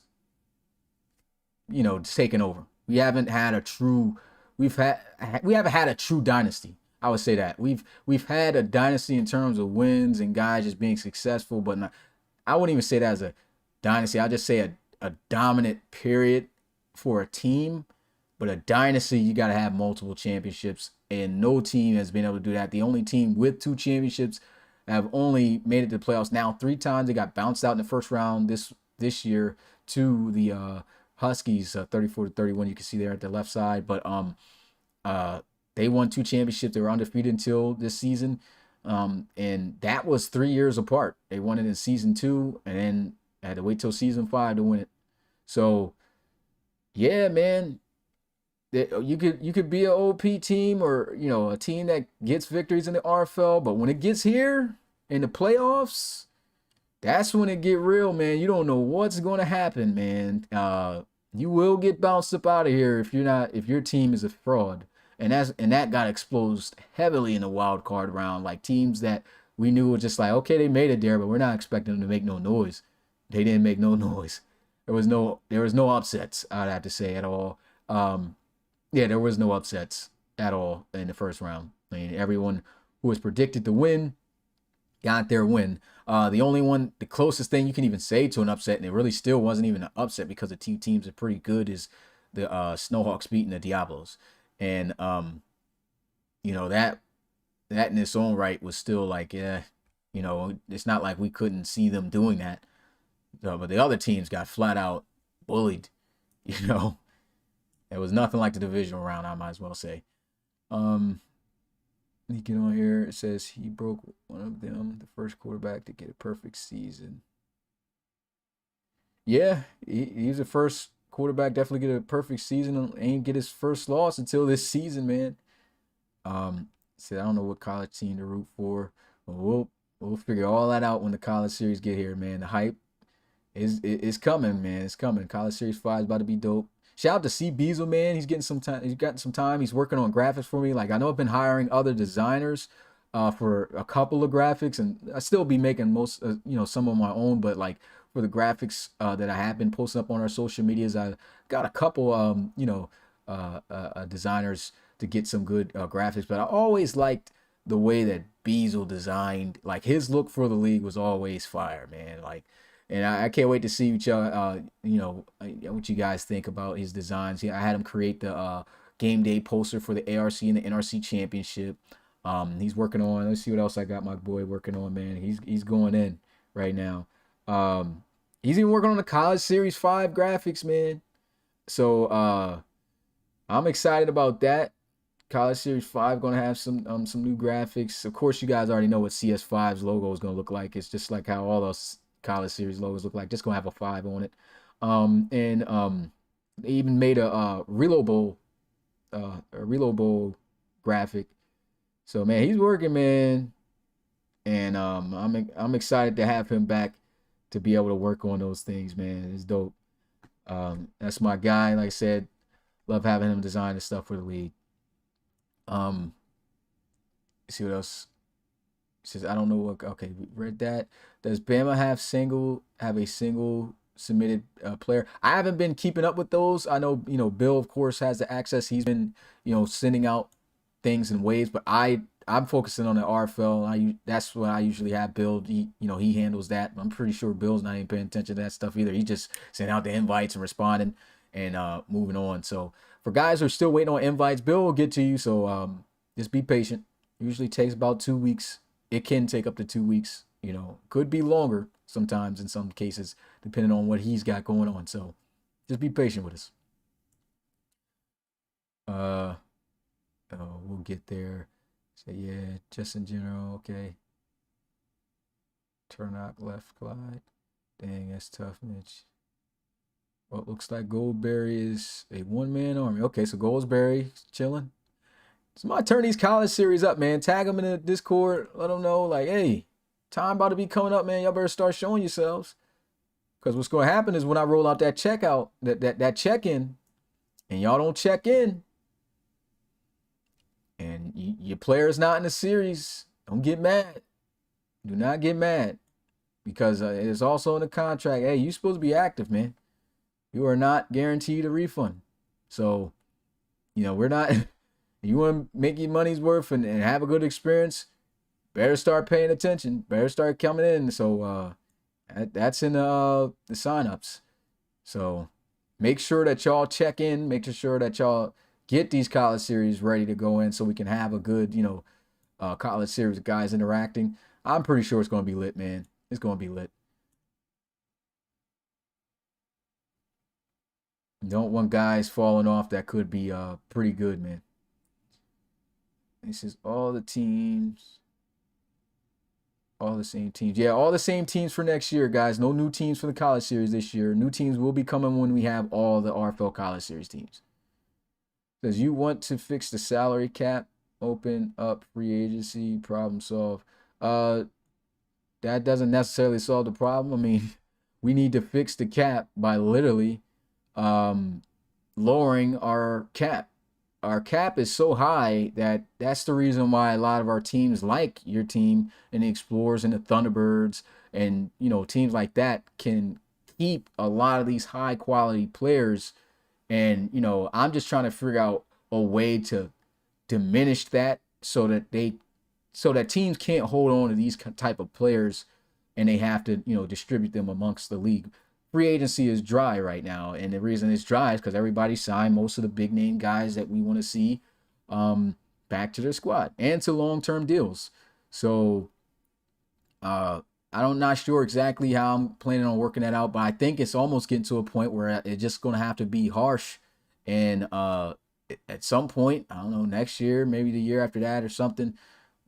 taking over. We haven't had a true, we haven't had a true dynasty. I would say that we've had a dynasty in terms of wins and guys just being successful, but not, I wouldn't even say that as a dynasty. I'll just say a dominant period for a team. But a dynasty, you got to have multiple championships, and no team has been able to do that. The only team with 2 championships have only made it to the playoffs now 3 times. They got bounced out in the first round this year to the Huskies, 34-31. You can see there at the left side. But they won 2 championships. They were undefeated until this season, and that was 3 years apart. They won it in season 2, and then had to wait till season 5 to win it. So, yeah, man. You could be an OP team, or a team that gets victories in the RFL, but when it gets here in the playoffs, that's when it get real, man. You don't know what's going to happen, man. You will get bounced up out of here if your team is a fraud, and that got exposed heavily in the wild card round. Like, teams that we knew were just like, okay, they made it there, but we're not expecting them to make no noise. They didn't make no noise. There was no upsets, I'd have to say, at all. Yeah, there was no upsets at all in the first round. I mean, everyone who was predicted to win got their win. The closest thing you can even say to an upset, and it really still wasn't even an upset because the 2 teams are pretty good, is the Snowhawks beating the Diablos. And, that in its own right was still like, yeah, it's not like we couldn't see them doing that. But the other teams got flat out bullied, It was nothing like the divisional round, I might as well say. You get on here, it says he broke one of them, the first quarterback to get a perfect season. Yeah, he was the first quarterback, definitely get a perfect season, and ain't get his first loss until this season, man. Said I don't know what college team to root for. But we'll figure all that out when the college series get here, man. The hype is coming, man. It's coming. College Series 5 is about to be dope. Shout out to C Beazle, man. He's getting some time. He's gotten some time. He's working on graphics for me. Like I know I've been hiring other designers for a couple of graphics, and I still be making most, some of my own. But like for the graphics that I have been posting up on our social medias, I got a couple, designers to get some good graphics. But I always liked the way that Beazle designed. Like his look for the league was always fire, man. Like. And I can't wait to see what y'all, what you guys think about his designs. Yeah, I had him create the game day poster for the ARC and the NRC championship. He's working on. Let's see what else I got my boy working on, man. He's going in right now. He's even working on the College Series 5 graphics, man. So I'm excited about that. College Series 5 gonna have some new graphics. Of course, you guys already know what CS5's logo is gonna look like. It's just like how all those College Series logos look like. Just gonna have a 5 on it. They even made a Relo Bowl graphic. So man, he's working, man. And I'm excited to have him back to be able to work on those things, man. It's dope. That's my guy. Like I said, love having him design the stuff for the league. See what else. It says I don't know what. Okay, we read that. Does Bama have a single submitted player? I haven't been keeping up with those. I know Bill of course has the access. He's been sending out things in waves, but I'm focusing on the RFL. That's what I usually have Bill. He handles that. I'm pretty sure Bill's not even paying attention to that stuff either. He just sending out the invites and responding and moving on. So for guys who are still waiting on invites, Bill will get to you. So just be patient. Usually takes about 2 weeks. It can take up to 2 weeks. Could be longer sometimes in some cases, depending on what he's got going on. So just be patient with us. We'll get there. So yeah, just in general, okay. Turnock left glide. Dang, that's tough, Mitch. Well, it looks like Goldberry is a one-man army. Okay, so Goldberry chilling. It's my turn these college series up, man. Tag them in the Discord. Let them know, like, hey, time about to be coming up, man. Y'all better start showing yourselves. Because what's going to happen is when I roll out that checkout, that check-in, and y'all don't check in, and your player's not in the series, don't get mad. Do not get mad. Because it's also in the contract, hey, you're supposed to be active, man. You are not guaranteed a refund. So, we're not... You want to make your money's worth and have a good experience, better start paying attention. Better start coming in. So that's in the signups. So make sure that y'all check in. Make sure that y'all get these college series ready to go in so we can have a good, college series of guys interacting. I'm pretty sure it's going to be lit, man. It's going to be lit. Don't want guys falling off that could be pretty good, man. This is all the teams. All the same teams. Yeah, all the same teams for next year, guys. No new teams for the college series this year. New teams will be coming when we have all the RFL college series teams. Says you want to fix the salary cap, open up free agency, problem solve. That doesn't necessarily solve the problem. I mean, we need to fix the cap by literally lowering our cap. Our cap is so high that's the reason why a lot of our teams like your team and the Explorers and the Thunderbirds and teams like that can keep a lot of these high quality players. And I'm just trying to figure out a way to diminish that so that teams can't hold on to these type of players and they have to distribute them amongst the league. Free agency is dry right now, and the reason it's dry is because everybody signed most of the big name guys that we want to see back to their squad and to long-term deals. So I'm not sure exactly how I'm planning on working that out, but I think it's almost getting to a point where it's just going to have to be harsh. And at some point, I don't know, next year, maybe the year after that or something,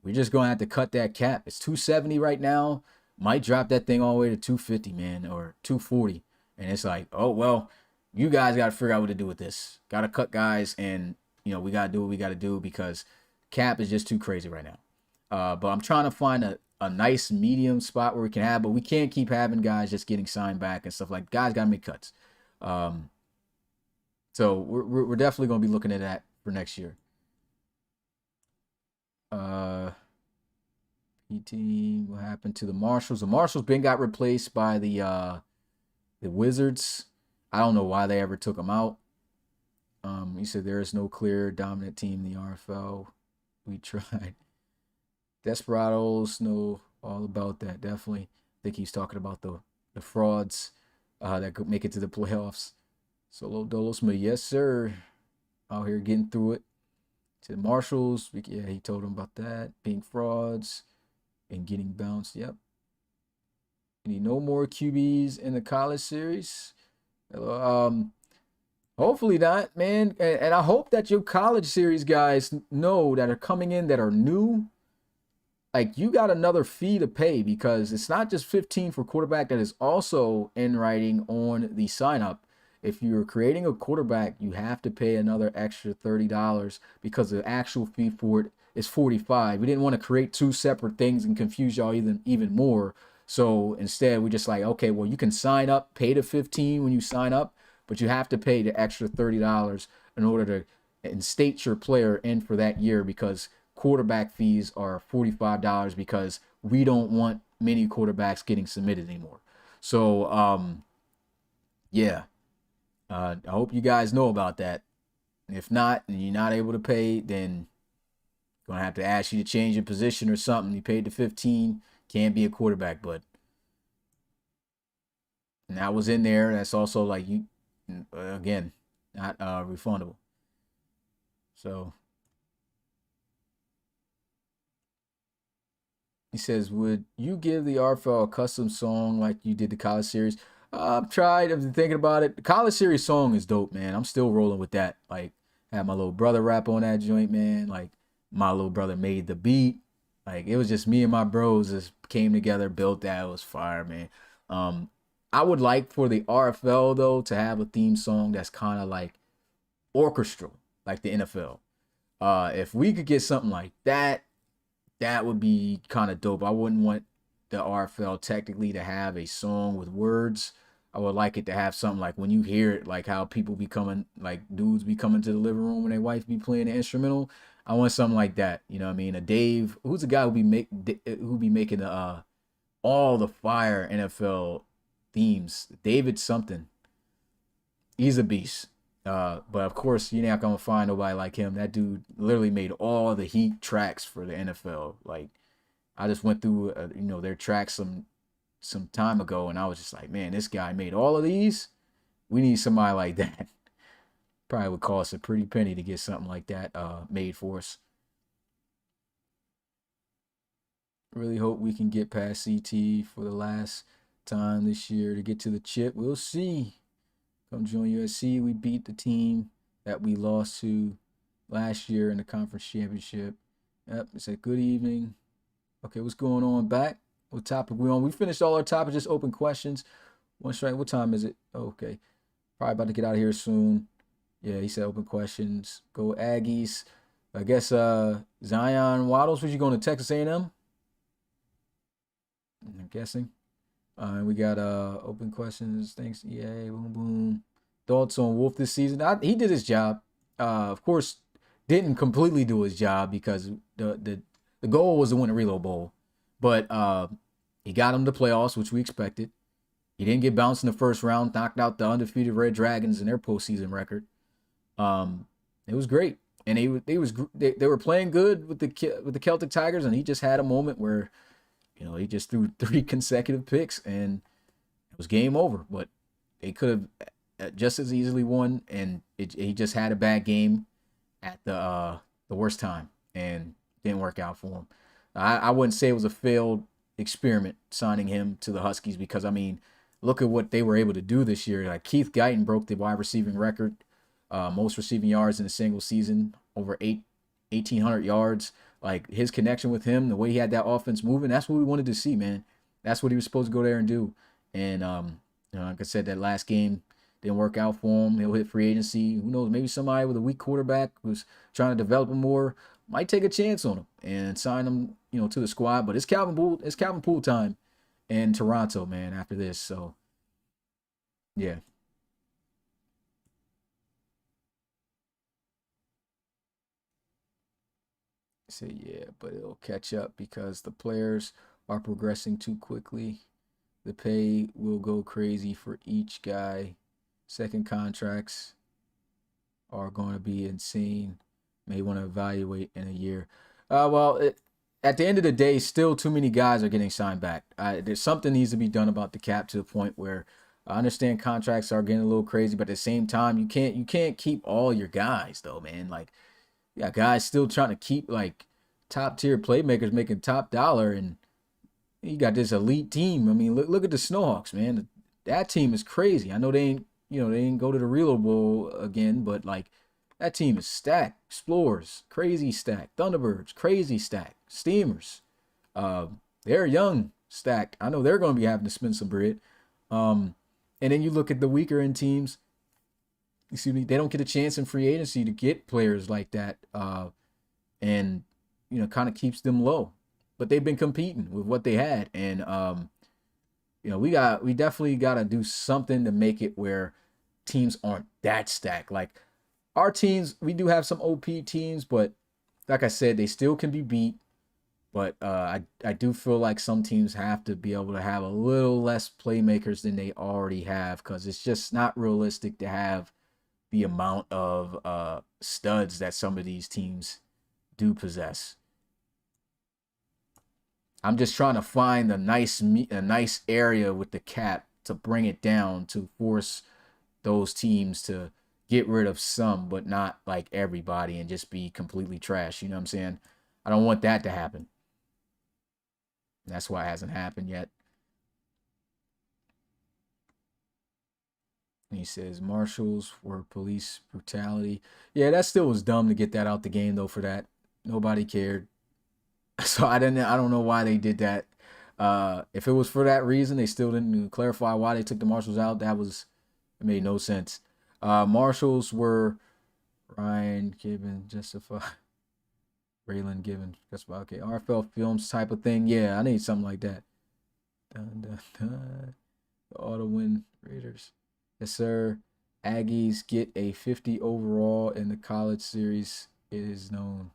we're just going to have to cut that cap. It's 270 right now. Might drop that thing all the way to 250, man, or 240. And it's like, oh, well, you guys got to figure out what to do with this. Got to cut guys, and, we got to do what we got to do because cap is just too crazy right now. But I'm trying to find a nice medium spot where we can have, but we can't keep having guys just getting signed back and stuff like. Guys got to make cuts. So we're definitely going to be looking at that for next year. PT, what happened to the Marshals? The Marshals got replaced by the Wizards. I don't know why they ever took them out. He said there is no clear dominant team in the RFL. We tried. Desperados know all about that. Definitely. I think he's talking about the frauds that could make it to the playoffs. Solo Dolo Smith, yes, sir. Out here getting through it. To the Marshals, yeah, he told him about that. Being frauds and getting bounced. Yep. Need no more QBs in the college series. Hopefully not, man. And I hope that your college series guys know that are coming in that are new. Like, you got another fee to pay because it's not just 15 for quarterback that is also in writing on the sign up. If you're creating a quarterback, you have to pay another extra $30 because the actual fee for it is $45. We didn't want to create two separate things and confuse y'all even more. So instead, we just like, okay, well, you can sign up, pay the 15 when you sign up, but you have to pay the extra $30 in order to instate your player in for that year because quarterback fees are $45 because we don't want many quarterbacks getting submitted anymore. So, yeah. I hope you guys know about that. If not, and you're not able to pay, then I'm going to have to ask you to change your position or something. You paid the 15, can't be a quarterback, but and that was in there. That's also like you, again, not refundable. So he says, would you give the RFL a custom song like you did the college series? I've been thinking about it. The college series song is dope, man. I'm still rolling with that. Like, had my little brother rap on that joint, man. Like, my little brother made the beat. Like, it was just me and my bros just came together, built that. It was fire, man. I would like for the RFL, though, to have a theme song that's kind of like orchestral, like the NFL. If we could get something like that, that would be kind of dope. I wouldn't want the RFL technically to have a song with words. I would like it to have something like when you hear it, like how people be coming, like dudes be coming to the living room when their wife be playing the instrumental. I want something like that. You know what I mean? A Dave, who's the guy who be making the all the fire NFL themes? David something. He's a beast. But of course, you're not gonna find nobody like him. That dude literally made all the Heat tracks for the NFL. Like, I just went through, their tracks some time ago, and I was just like, man, this guy made all of these. We need somebody like that. Probably would cost a pretty penny to get something like that made for us. Really hope we can get past CT for the last time this year to get to the chip. We'll see. Come join USC. We beat the team that we lost to last year in the conference championship. Yep, it said good evening. Okay, what's going on back? What topic we on? We finished all our topics, just open questions. One strike. What time is it? Okay. Probably about to get out of here soon. Yeah, he said open questions. Go Aggies. I guess Zion Waddles, was you going to Texas A&M? I'm guessing. We got open questions. Thanks. Yay, boom, boom. Thoughts on Wolf this season? He did his job. Of course, didn't completely do his job because the goal was to win a Relo Bowl, but he got him to playoffs, which we expected. He didn't get bounced in the first round, knocked out the undefeated Red Dragons in their postseason record. It was great, and they were playing good with the Celtic Tigers, and he just had a moment where, he just threw 3 consecutive picks, and it was game over. But they could have just as easily won, and he just had a bad game at the worst time, and didn't work out for him. I wouldn't say it was a failed experiment signing him to the Huskies because, look at what they were able to do this year. Like, Keith Guyton broke the wide receiving record, most receiving yards in a single season, over 1,800 yards. Like, his connection with him, the way he had that offense moving, that's what we wanted to see, man. That's what he was supposed to go there and do. And, like I said, that last game didn't work out for him. He'll hit free agency. Who knows? Maybe somebody with a weak quarterback who's trying to develop him more. might take a chance on him and sign him, to the squad. But it's Calvin Poole time in Toronto, man, after this. So yeah. So yeah, but it'll catch up because the players are progressing too quickly. The pay will go crazy for each guy. Second contracts are going to be insane. May want to evaluate in a year. At the end of the day, still too many guys are getting signed back. There's something needs to be done about the cap to the point where I understand contracts are getting a little crazy, but at the same time, you can't keep all your guys though, man. Like, yeah, guys still trying to keep like top tier playmakers making top dollar, and you got this elite team. I mean, look at the Snowhawks, man. That team is crazy. I know they ain't go to the Relo Bowl again, but like that team is stacked. Explorers, crazy stacked. Thunderbirds, crazy stacked. Steamers, they're young, stacked. I know they're going to be having to spend some bread. And then you look at the weaker end teams. Excuse me, they don't get a chance in free agency to get players like that, and kind of keeps them low. But they've been competing with what they had, and we definitely got to do something to make it where teams aren't that stacked. Like our teams, we do have some OP teams, but like I said, they still can be beat. But I do feel like some teams have to be able to have a little less playmakers than they already have, because it's just not realistic to have the amount of studs that some of these teams do possess. I'm just trying to find a nice area with the cap to bring it down to force those teams to get rid of some, but not like everybody and just be completely trash. You know what I'm saying? I don't want that to happen. That's why it hasn't happened yet. And he says marshals were police brutality. Yeah, that still was dumb to get that out the game though. For that, nobody cared. So I don't know why they did that. If it was for that reason, they still didn't clarify why they took the marshals out. It made no sense. Marshals were Ryan Gibbon, Justify, Raylan Gibbon, Justify. Okay, RFL Films type of thing. Yeah, I need something like that. Dun, dun, dun. The Auto Win Raiders. Yes, sir. Aggies get a 50 overall in the college series. It is known.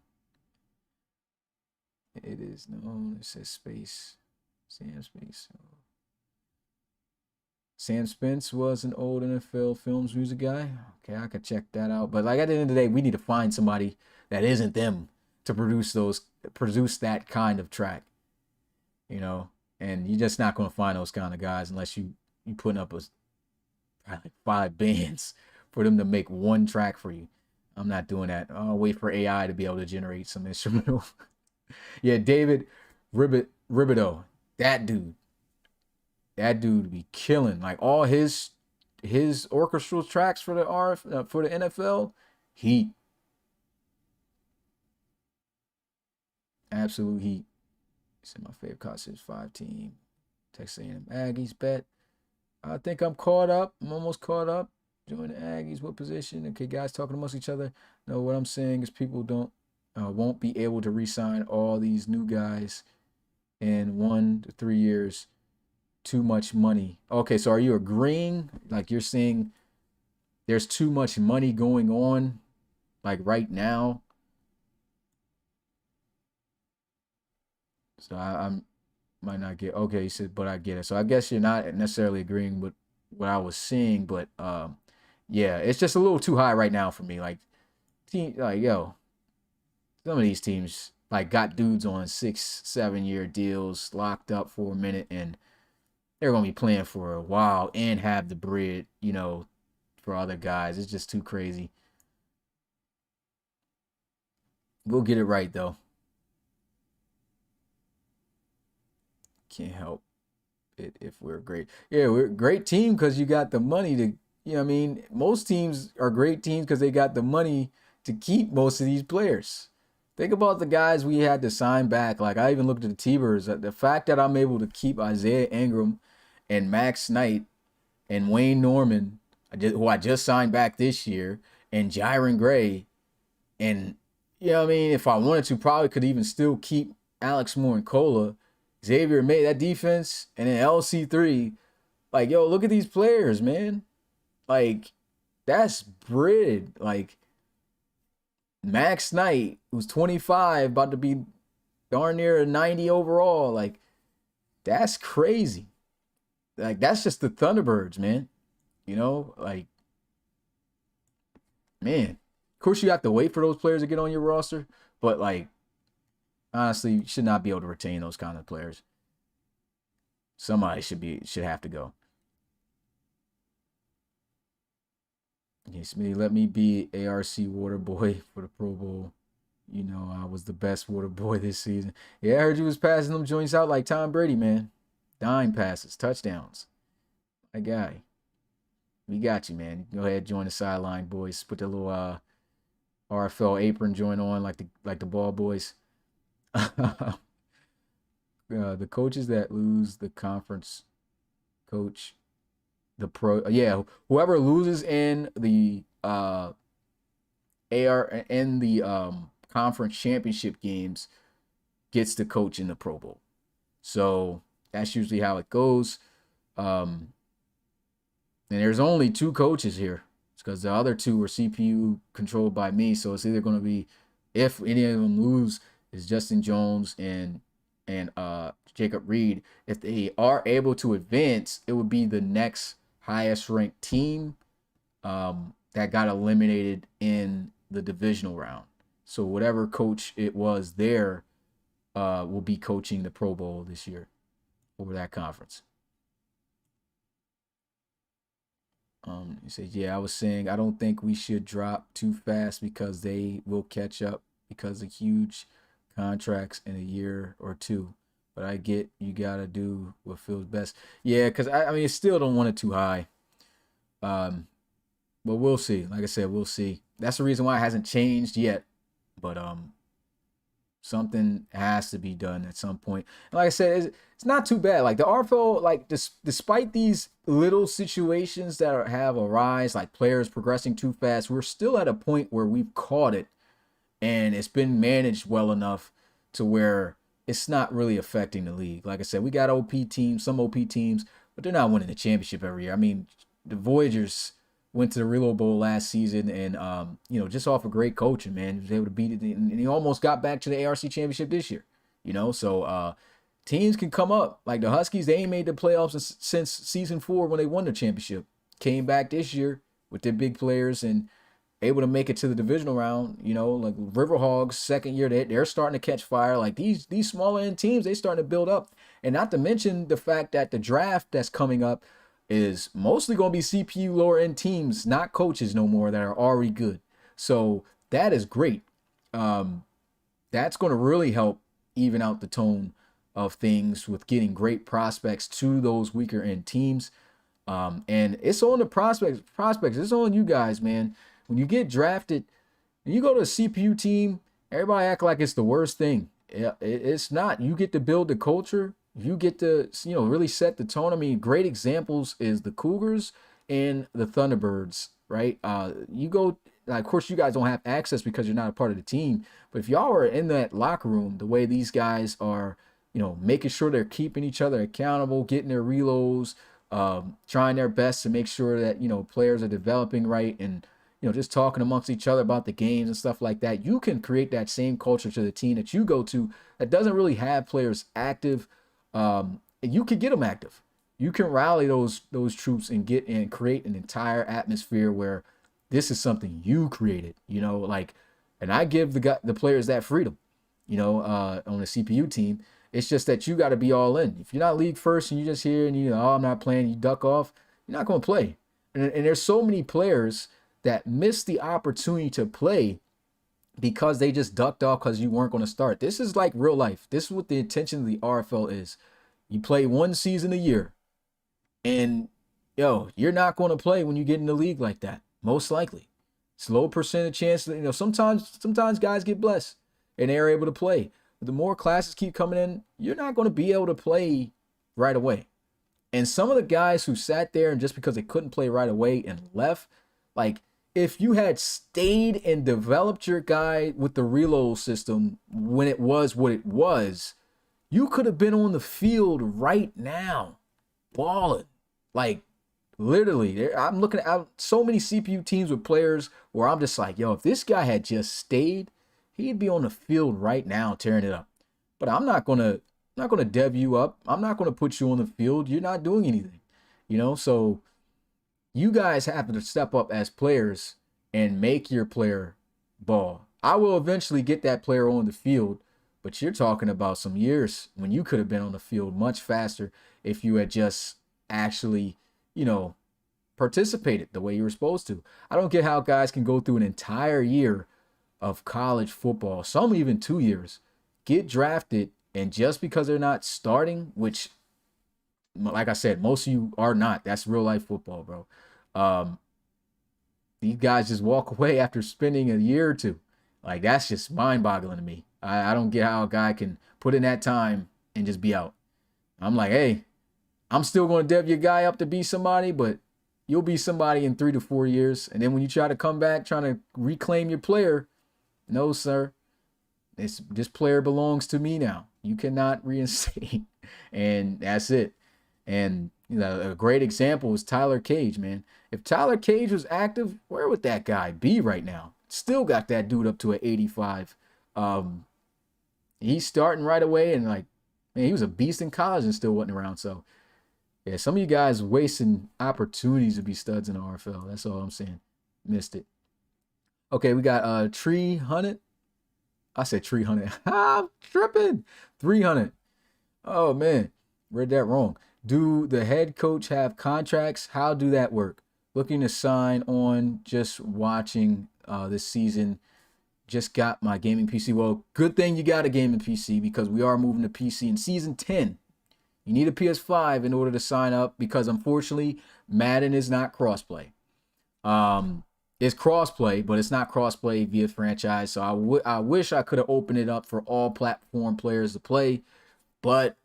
It is known. It says space. Sam Space. Sam Spence was an old NFL Films music guy. Okay, I could check that out. But like at the end of the day, we need to find somebody that isn't them to produce that kind of track. And you're just not going to find those kind of guys unless you putting up like 5 bands for them to make one track for you. I'm not doing that. I'll wait for AI to be able to generate some instrumental. Yeah, David Ribideau, that dude be killing. Like all his orchestral tracks for the NFL, heat, absolute heat. It's my favorite college is 5 team. Texas A&M Aggies bet. I think I'm caught up. I'm almost caught up. Join the Aggies. What position? Okay, guys talking amongst each other. No, what I'm saying is people won't be able to re-sign all these new guys in 1 to 3 years. Too much money. Okay, so are you agreeing? Like you're saying there's too much money going on, like right now? So I'm might not get. Okay, he said, but I get it. So I guess you're not necessarily agreeing with what I was saying, but yeah, it's just a little too high right now for me. Like yo, some of these teams like got dudes on 6-7 year deals locked up for a minute, and they're gonna be playing for a while and have the bread, for other guys. It's just too crazy. We'll get it right though. Can't help it if we're great. Yeah, we're a great team because you got the money to, most teams are great teams because they got the money to keep most of these players. Think about the guys we had to sign back. Like I even looked at the T-Birds. The fact that I'm able to keep Isaiah Ingram and Max Knight and Wayne Norman, who I just signed back this year, and Jaron Gray, and you know what I mean, if I wanted to, probably could even still keep Alex Moore and Cola, Xavier May, that defense, and then LC3. Like, yo, look at these players, man. Like, that's brid. Like, Max Knight, who's 25, about to be darn near a 90 overall. Like, that's crazy. Like, that's just the Thunderbirds, man. You know, like, man. Of course, you have to wait for those players to get on your roster, but like, honestly, you should not be able to retain those kind of players. Somebody should have to go. Yes, me. Let me be ARC Water Boy for the Pro Bowl. You know, I was the best water boy this season. Yeah, I heard you was passing them joints out like Tom Brady, man. Dime passes, touchdowns. My guy. We got you, man. Go ahead, join the sideline, boys. Put the little RFL apron joint on like the ball boys. The coaches that lose the conference coach the pro whoever loses in the AR in the conference championship games gets to coach in the Pro Bowl. So that's usually how it goes. And there's only 2 coaches here. It's because the other 2 were CPU controlled by me. So it's either going to be, if any of them lose, is Justin Jones and Jacob Reed. If they are able to advance, it would be the next highest ranked team that got eliminated in the divisional round. So whatever coach it was there will be coaching the Pro Bowl this year over that conference. He says, yeah, I was saying I don't think we should drop too fast because they will catch up because of huge contracts in a year or 2. But I get you got to do what feels best. Yeah, because I mean, still don't want it too high. But we'll see. Like I said, we'll see. That's the reason why it hasn't changed yet. But something has to be done at some point. And like I said, it's not too bad. Like the RFL, like despite these little situations that have arise, like players progressing too fast, we're still at a point where we've caught it and it's been managed well enough to where it's not really affecting the league. Like I said, we got OP teams, some OP teams, but they're not winning the championship every year. I mean, the Voyagers went to the Relo Bowl last season and, just off of great coaching, man. He was able to beat it, and he almost got back to the ARC championship this year, So teams can come up. Like the Huskies, they ain't made the playoffs since season 4 when they won the championship. Came back this year with their big players and able to make it to the divisional round. Like Riverhogs, second year, they're starting to catch fire. Like these smaller end teams, they starting to build up. And not to mention the fact that the draft that's coming up is mostly going to be CPU lower end teams, not coaches no more, that are already good. So that is great. That's going to really help even out the tone of things with getting great prospects to those weaker end teams. And it's on the prospects. It's on you guys, man. When you get drafted, when you go to a CPU team, everybody act like it's the worst thing. It's not. You get to build the culture. You get to, really set the tone. I mean, great examples is the Cougars and the Thunderbirds, right? You go, of course, you guys don't have access because you're not a part of the team. But if y'all are in that locker room, the way these guys are, making sure they're keeping each other accountable, getting their reloads, trying their best to make sure that, players are developing right and, just talking amongst each other about the games and stuff like that, you can create that same culture to the team that you go to that doesn't really have players active. And you can get them active. You can rally those troops and create an entire atmosphere where this is something you created, and I give the players that freedom, on the CPU team. It's just that you got to be all in. If you're not league first and you're just here and I'm not playing, you duck off, you're not going to play. And there's so many players that miss the opportunity to play because they just ducked off because you weren't going to start. This is like real life. This is what the intention of the RFL is. You play one season a year, and you're not going to play when you get in the league like that. Most likely, it's low percentage chance that sometimes guys get blessed and they're able to play. But the more classes keep coming in, you're not going to be able to play right away. And some of the guys who sat there and just because they couldn't play right away and left, like if you had stayed and developed your guy with the reload system when it was what it was, you could have been on the field right now, balling. Like, literally, I'm looking at so many CPU teams with players where I'm just like, yo, if this guy had just stayed, he'd be on the field right now tearing it up. But I'm not gonna dev you up. I'm not gonna put you on the field. You're not doing anything, So you guys have to step up as players and make your player ball. I will eventually get that player on the field, but you're talking about some years when you could have been on the field much faster if you had just actually, participated the way you were supposed to. I don't get how guys can go through an entire year of college football, some even 2 years, get drafted, and just because they're not starting, which, like I said, most of you are not. That's real life football, bro. These guys just walk away after spending a year or two. Like, that's just mind-boggling to me. I don't get how a guy can put in that time and just be out. I'm like, hey, I'm still going to dev your guy up to be somebody, but you'll be somebody in 3 to 4 years. And then when you try to come back trying to reclaim your player, no, sir. This player belongs to me now. You cannot reinstate. And that's it. And a great example is Tyler Cage, man. If Tyler Cage was active, where would that guy be right now? Still got that dude up to an 85. He's starting right away, and man, he was a beast in college and still wasn't around. So yeah, some of you guys wasting opportunities to be studs in the RFL. That's all I'm saying. Missed it. Okay, we got Tree Hunted. I said Tree Hunted. I'm tripping. 300. Oh man, read that wrong. Do the head coach have contracts? How do that work? Looking to sign on, just watching this season. Just got my gaming PC. Well, good thing you got a gaming PC because we are moving to PC in season 10. You need a PS5 in order to sign up because unfortunately, Madden is not crossplay. It's crossplay, but it's not crossplay via franchise. So I wish I could have opened it up for all platform players to play, but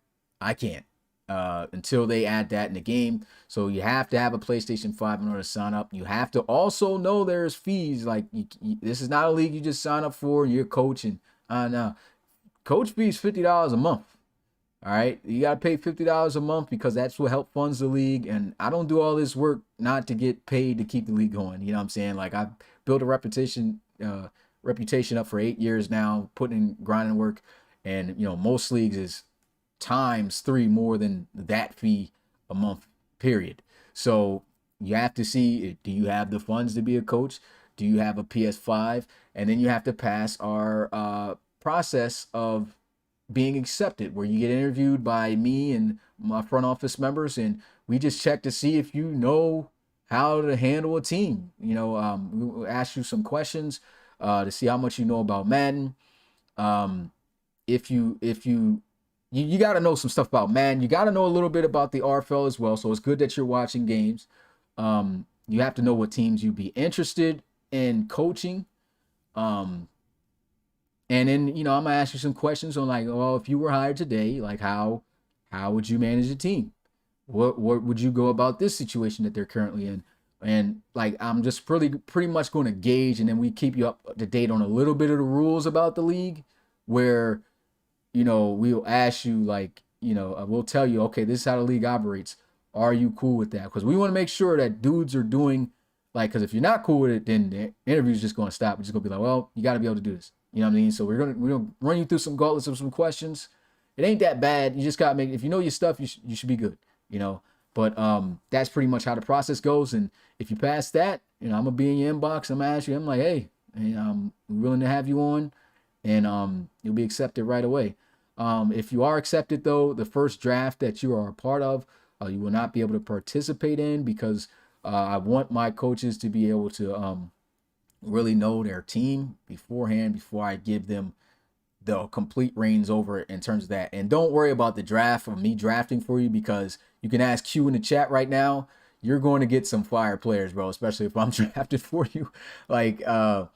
I can't until they add that in the game. So you have to have a PlayStation 5 in order to sign up. You have to also know there's fees. Like this is not a league you just sign up for and you're coaching. No, coach fees $50 a month. All right, you got to pay $50 a month because that's what help funds the league. And I don't do all this work not to get paid to keep the league going. You know what I'm saying? Like I've built a reputation up for 8 years now, putting in grinding work. And, most leagues is ×3 more than that fee a month, period. So you have to see, do you have the funds to be a coach? Do you have a PS5? And then you have to pass our process of being accepted, where you get interviewed by me and my front office members, and we just check to see if you know how to handle a team. We'll ask you some questions to see how much you know about Madden. If you got to know some stuff about Madden, you got to know a little bit about the RFL as well. So it's good that you're watching games. You have to know what teams you'd be interested in coaching. And then, I'm going to ask you some questions on if you were hired today, how would you manage a team? What would you go about this situation that they're currently in? And I'm just pretty much going to gauge, and then we keep you up to date on a little bit of the rules about the league where, we'll ask you we'll tell you, okay, this is how the league operates. Are you cool with that? Because we want to make sure that dudes are doing because if you're not cool with it, then the interview's just going to stop. It's just going to be well, you got to be able to do this. You know what I mean? So we're gonna run you through some gauntlets of some questions. It ain't that bad. You just gotta if you know your stuff, you should be good. But that's pretty much how the process goes. And if you pass that, I'm gonna be in your inbox. I'm gonna ask you. I'm like, hey, I'm willing to have you on, and you'll be accepted right away. If you are accepted though, the first draft that you are a part of, you will not be able to participate in because I want my coaches to be able to really know their team beforehand before I give them the complete reins over it in terms of that. And don't worry about the draft or me drafting for you because you can ask Q in the chat right now. You're going to get some fire players, bro, especially if I'm drafted for you. You're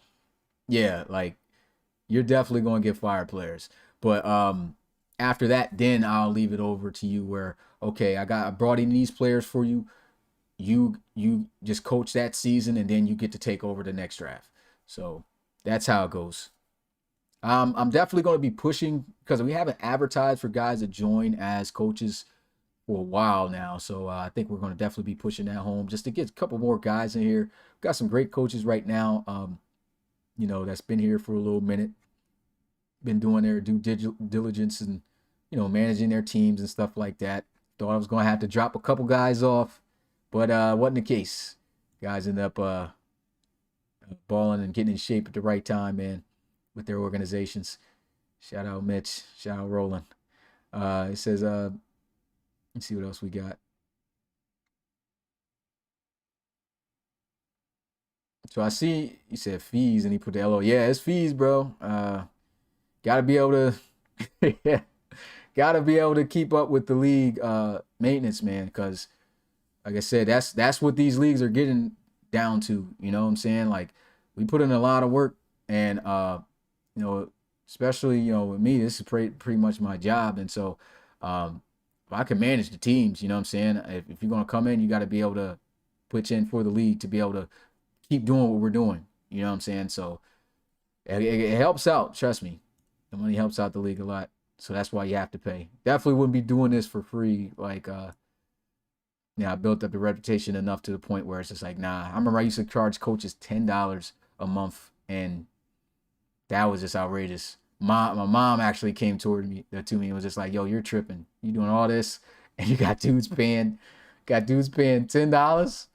definitely going to get fire players. But after that, then I'll leave it over to you where, okay, I brought in these players for you. you just coach that season, and then you get to take over the next draft. So that's how it goes. I'm definitely going to be pushing because we haven't advertised for guys to join as coaches for a while now. So I think we're going to definitely be pushing that home just to get a couple more guys in here. We've got some great coaches right now, that's been here for a little minute, been doing their due diligence and, managing their teams and stuff like that. Thought I was going to have to drop a couple guys off, but wasn't the case. Guys end up balling and getting in shape at the right time, man, with their organizations. Shout out Mitch. Shout out Roland. It says, let's see what else we got. So I see you said fees and he put the LO. Yeah, it's fees, bro. Gotta be able to gotta be able to keep up with the league maintenance, man, because like I said, that's what these leagues are getting down to. You know what I'm saying? Like, we put in a lot of work, and especially with me, this is pretty much my job, and so if I can manage the teams, you know what I'm saying? If you're gonna come in, you got to be able to put in for the league to be able to keep doing what we're doing. You know what I'm saying? So it helps out. Trust me, the money helps out the league a lot. So that's why you have to pay. Definitely wouldn't be doing this for free. Like, I built up the reputation enough to the point where it's just like, nah. I remember I used to charge coaches $10 a month, and that was just outrageous. My mom actually came to me and was just like, yo, you're tripping. You doing all this, and you got dudes paying $10.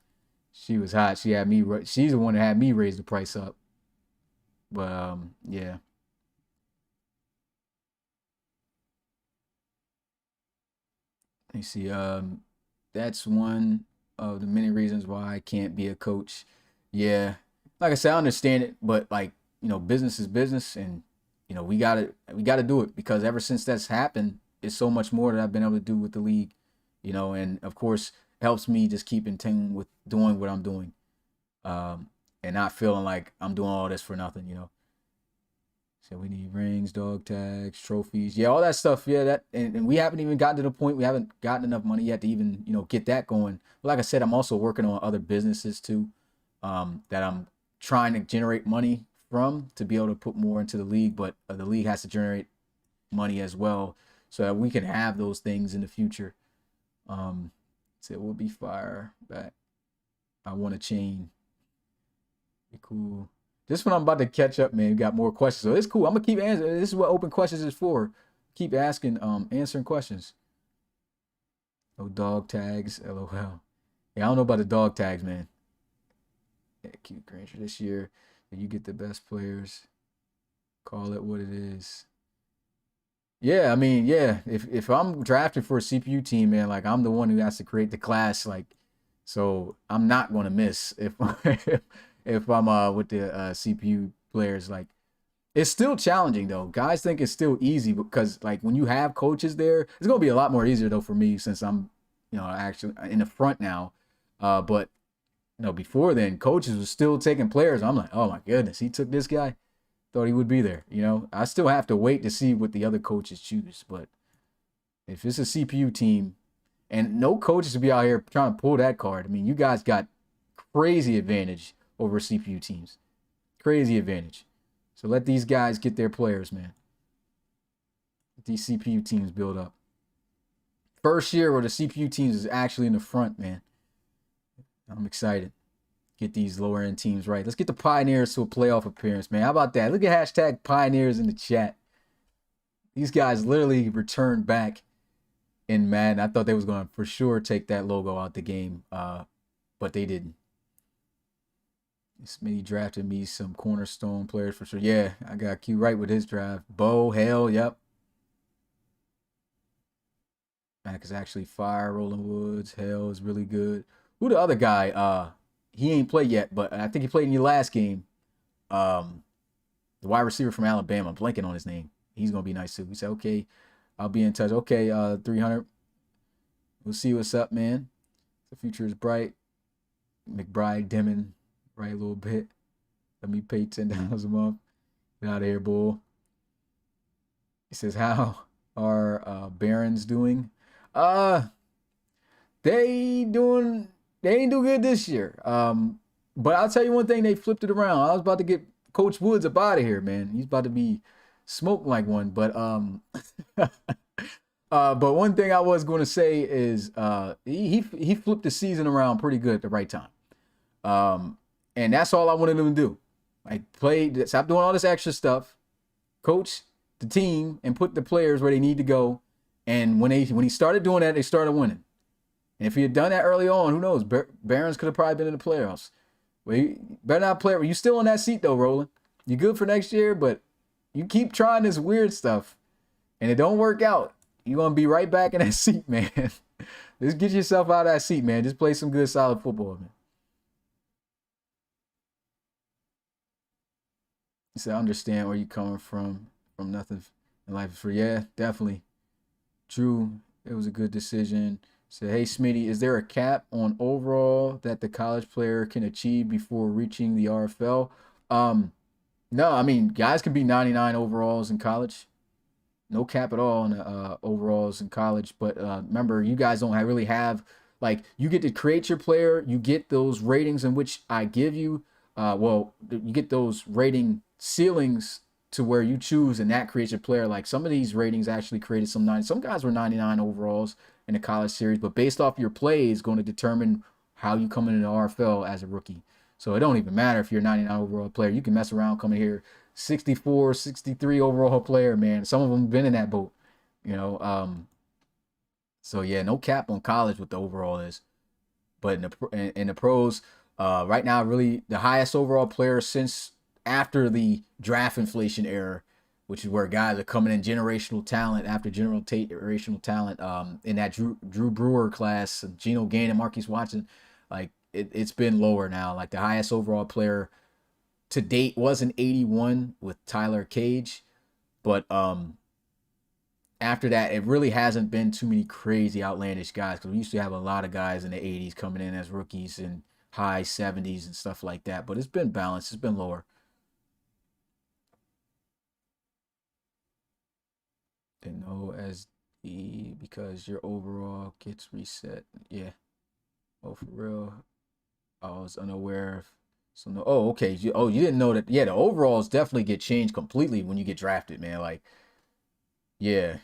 She was hot. She's the one that had me raise the price up. But yeah. Let me see. That's one of the many reasons why I can't be a coach. Yeah. Like I said, I understand it, but like, business is business, and we gotta do it, because ever since that's happened, it's so much more that I've been able to do with the league, and of course it helps me just keep in tune with doing what I'm doing, and not feeling like I'm doing all this for nothing. So we need rings, dog tags, trophies, yeah, all that stuff. Yeah, that and we haven't even gotten to the point. We haven't gotten enough money yet to even get that going. But like I said, I'm also working on other businesses too, that I'm trying to generate money from to be able to put more into the league, but the league has to generate money as well so that we can have those things in the future. So it will be fire, but I want a chain. Be cool. This one I'm about to catch up, man. We got more questions, so it's cool. I'm gonna keep answering. This is what open questions is for. Keep asking, answering questions. No dog tags, lol. Yeah, I don't know about the dog tags, man. Yeah, cute Granger this year. You get the best players. Call it what it is. Yeah, I mean, yeah. If I'm drafted for a CPU team, man, like, I'm the one who has to create the class, like, so I'm not gonna miss if if I'm with the CPU players. Like, it's still challenging though. Guys think it's still easy because, like, when you have coaches there, it's gonna be a lot more easier though for me, since I'm actually in the front now. But before then, coaches was still taking players. I'm like, oh my goodness, he took this guy. Thought he would be there. I still have to wait to see what the other coaches choose. But if it's a CPU team, and no coaches will be out here trying to pull that card. I mean, you guys got crazy advantage over CPU teams. Crazy advantage. So let these guys get their players, man. Let these CPU teams build up. First year where the CPU teams is actually in the front, man. I'm excited. Get these lower end teams right. Let's get the Pioneers to a playoff appearance, man. How about that? Look at hashtag Pioneers in the chat. These guys literally returned back in Madden. I thought they was going to for sure take that logo out the game, but they didn't. Smitty drafted me some cornerstone players for sure. Yeah, I got Q right with his draft. Bo, Hale, yep. Mac is actually fire. Rolling Woods, Hale is really good. Who the other guy? He ain't played yet, but I think he played in your last game. The wide receiver from Alabama. I'm blanking on his name. He's gonna be nice too. He said, "Okay, I'll be in touch." Okay, 300. We'll see what's up, man. The future is bright. McBride dimming right a little bit. Let me pay $10 a month. Get out of here, bull. He says, "How are Barons doing?" They doing they ain't do good this year. But I'll tell you one thing, they flipped it around. I was about to get Coach Woods up out of here, man. He's about to be smoked like one. But but one thing I was going to say is he flipped the season around pretty good at the right time. And that's all I wanted him to do. Like stop doing all this extra stuff, coach the team, and put the players where they need to go. And when he started doing that, they started winning. And if he had done that early on, who knows? Barons could have probably been in the playoffs. Well, you better not play. You still in that seat though, Roland. You good for next year, but you keep trying this weird stuff, and it don't work out. You're gonna be right back in that seat, man. Just get yourself out of that seat, man. Just play some good, solid football, man. He said, I understand where you're coming from nothing in life for definitely. True. It was a good decision. Said, hey Smitty, is there a cap on overall that the college player can achieve before reaching the RFL? No, I mean guys can be 99 overalls in college. No cap at all on overalls in college. But remember, you guys don't really have, like, you get to create your player. You get those ratings in which I give you. You get those rating ceilings to where you choose, and that creates your player. Like some of these ratings actually created some guys were 99 overalls in the college series, but based off your play is going to determine how you come into the RFL as a rookie. So it don't even matter if you're a 99 overall player. You can mess around coming here 64, 63 overall player, man. Some of them been in that boat, you know. So yeah, no cap on college what the overall is, but in the pros, right now, really the highest overall player since after the draft inflation era, which is where guys are coming in generational talent after generational talent. In that Drew Brewer class, Geno Gannon, Marquise Watson, like it's been lower now. Like the highest overall player to date was an 81 with Tyler Cage, but after that, it really hasn't been too many crazy outlandish guys, because we used to have a lot of guys in the 80s coming in as rookies and high 70s and stuff like that. But it's been balanced. It's been lower. Then OSD because your overall gets reset. Yeah. Oh, for real. I was unaware of. So no. Oh, okay. You didn't know that? Yeah, the overalls definitely get changed completely when you get drafted, man. Like, yeah,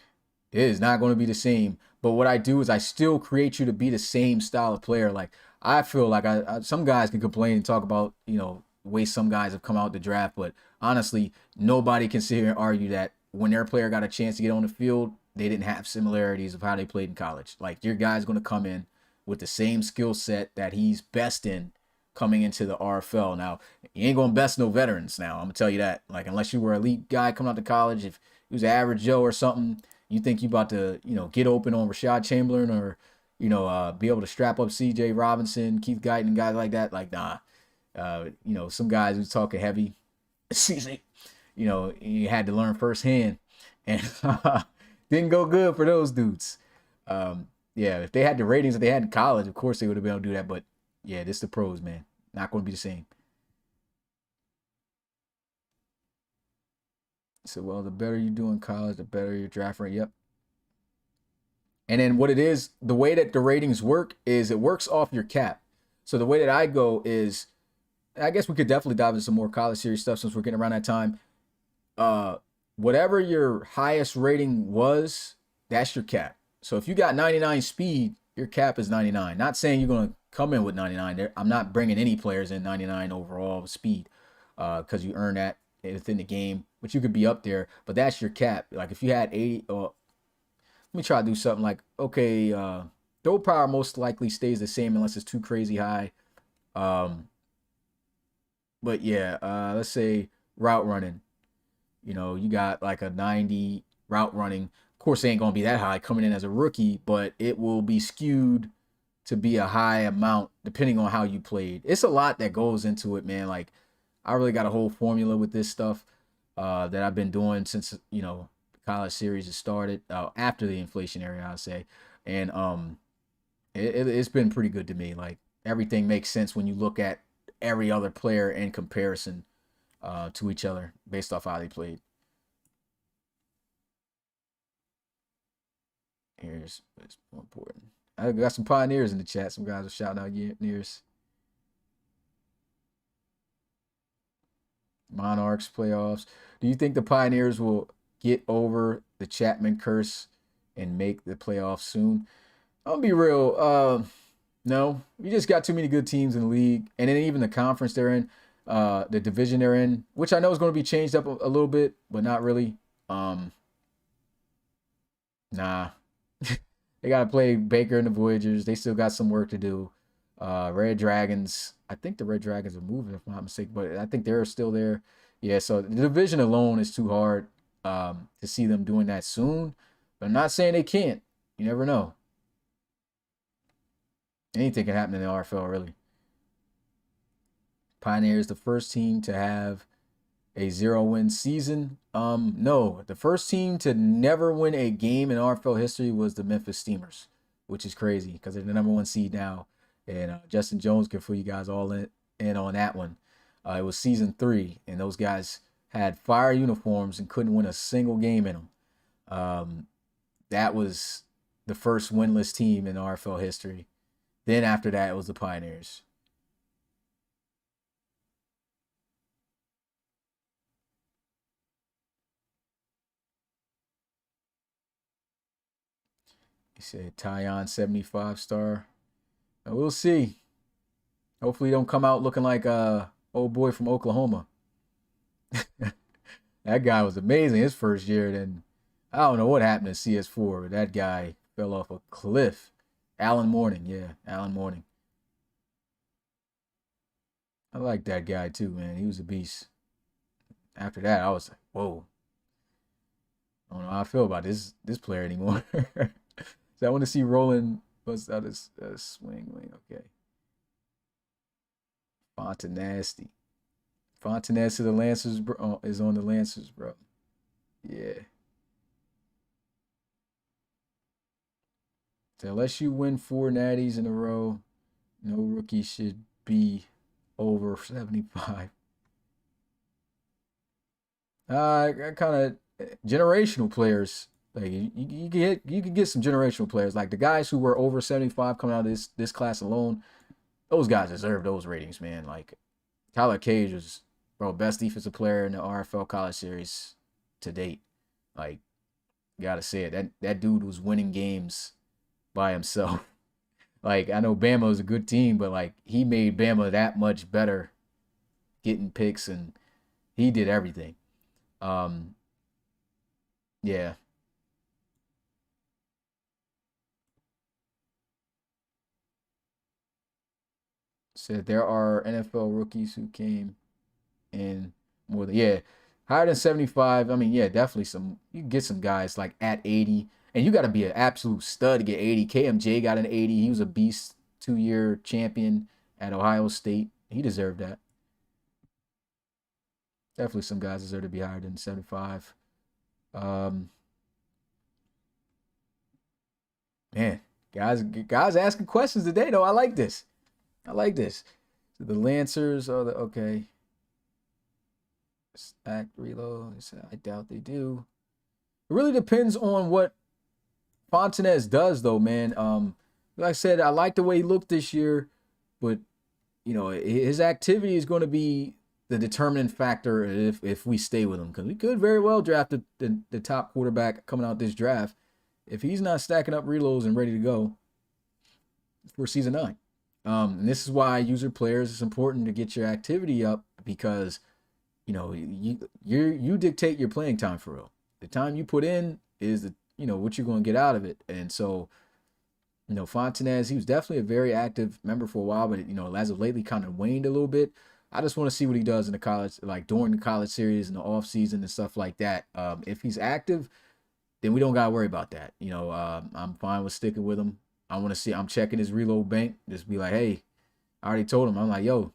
it is not going to be the same. But what I do is I still create you to be the same style of player. Like I feel like some guys can complain and talk about, the way some guys have come out the draft, but honestly, nobody can sit here and argue that when their player got a chance to get on the field, they didn't have similarities of how they played in college. Like your guy's going to come in with the same skill set that he's best in coming into the RFL. Now, you ain't going to best no veterans now. I'm going to tell you that. Like, unless you were an elite guy coming out to college, if he was an average Joe or something, you think you about to, get open on Rashad Chamberlain or, be able to strap up CJ Robinson, Keith Guyton, guys like that. Like, nah. Some guys who's talking heavy season, you had to learn firsthand, and didn't go good for those dudes. Yeah, if they had the ratings that they had in college, of course they would have been able to do that. But yeah, this the pros, man. Not going to be the same. So, well, the better you do in college, the better your draft rate. Yep. And then what it is, the way that the ratings work is it works off your cap. So the way that I go is, I guess we could definitely dive into some more college series stuff since we're getting around that time. Whatever your highest rating was, that's your cap. So if you got 99 speed, your cap is 99. Not saying you're going to come in with 99. I'm not bringing any players in 99 overall speed because you earn that within the game, but you could be up there. But that's your cap. Like if you had 80, let me try to do something like, okay, throw power most likely stays the same unless it's too crazy high. But yeah, let's say route running. You got like a 90 route running. Of course, it ain't going to be that high coming in as a rookie, but it will be skewed to be a high amount depending on how you played. It's a lot that goes into it, man. Like, I really got a whole formula with this stuff that I've been doing since, the college series has started, after the inflation era, I'd say. And it's been pretty good to me. Like, everything makes sense when you look at every other player in comparison to each other based off how they played. Here's what's more important. I got some Pioneers in the chat. Some guys are shouting out Pioneers. Monarchs playoffs. Do you think the Pioneers will get over the Chapman curse and make the playoffs soon? I'll be real. No, we just got too many good teams in the league, and then even the conference they're in, the division they're in, which I know is going to be changed up a little bit, but not really. Nah, they got to play Baker and the Voyagers. They still got some work to do. Red Dragons. I think the Red Dragons are moving, if I'm not mistaken, but I think they're still there. Yeah, so the division alone is too hard to see them doing that soon. But I'm not saying they can't. You never know. Anything can happen in the RFL, really. Pioneers, the first team to have a 0-win season. No, the first team to never win a game in RFL history was the Memphis Steamers, which is crazy because they're the #1 seed now. And Justin Jones can fill you guys all in on that one. It was season 3, and those guys had fire uniforms and couldn't win a single game in them. That was the first winless team in RFL history. Then after that, it was the Pioneers. He said Tyon 75 star. We'll see. Hopefully, he don't come out looking like old boy from Oklahoma. That guy was amazing his first year. Then I don't know what happened to CS4, but that guy fell off a cliff. Alan Morning, yeah, Alan Morning. I like that guy too, man. He was a beast. After that, I was like, whoa. I don't know how I feel about this player anymore. So I want to see Roland bust out his swing wing. Okay. Fontanasty. Fontanasty the Lancers is on the Lancers, bro. Yeah. So unless you win 4 natties in a row, no rookie should be over 75. Kind of generational players. Like you can get some generational players. Like the guys who were over 75 coming out of this class alone, those guys deserve those ratings, man. Like Tyler Cage was, bro, best defensive player in the RFL College Series to date. Like, gotta say it. That dude was winning games by himself. Like, I know Bama was a good team, but like he made Bama that much better getting picks, and he did everything. Yeah. Said there are NFL rookies who came in more than higher than 75. I mean, yeah, definitely you can get some guys like at 80, and you got to be an absolute stud to get 80. KMJ got an 80. He was a beast, 2-year champion at Ohio State. He deserved that. Definitely some guys deserve to be higher than 75. Man, guys asking questions today though. I like this. So the Lancers are okay. Stacked reload. I doubt they do. It really depends on what Fontanez does, though, man. Like I said, I like the way he looked this year, but you know his activity is going to be the determining factor if we stay with him, because we could very well draft the top quarterback coming out this draft if he's not stacking up reloads and ready to go for season 9. And this is why user players, it's important to get your activity up, because you know you dictate your playing time for real. The time you put in is what you're going to get out of it. And so Fontanez, he was definitely a very active member for a while, but as of lately kind of waned a little bit. I just want to see what he does in the college, like during the college series and the off season and stuff like that. If he's active, then we don't got to worry about that. I'm fine with sticking with him. I want to see, I'm checking his reload bank. Just be like, hey, I already told him. I'm like, yo,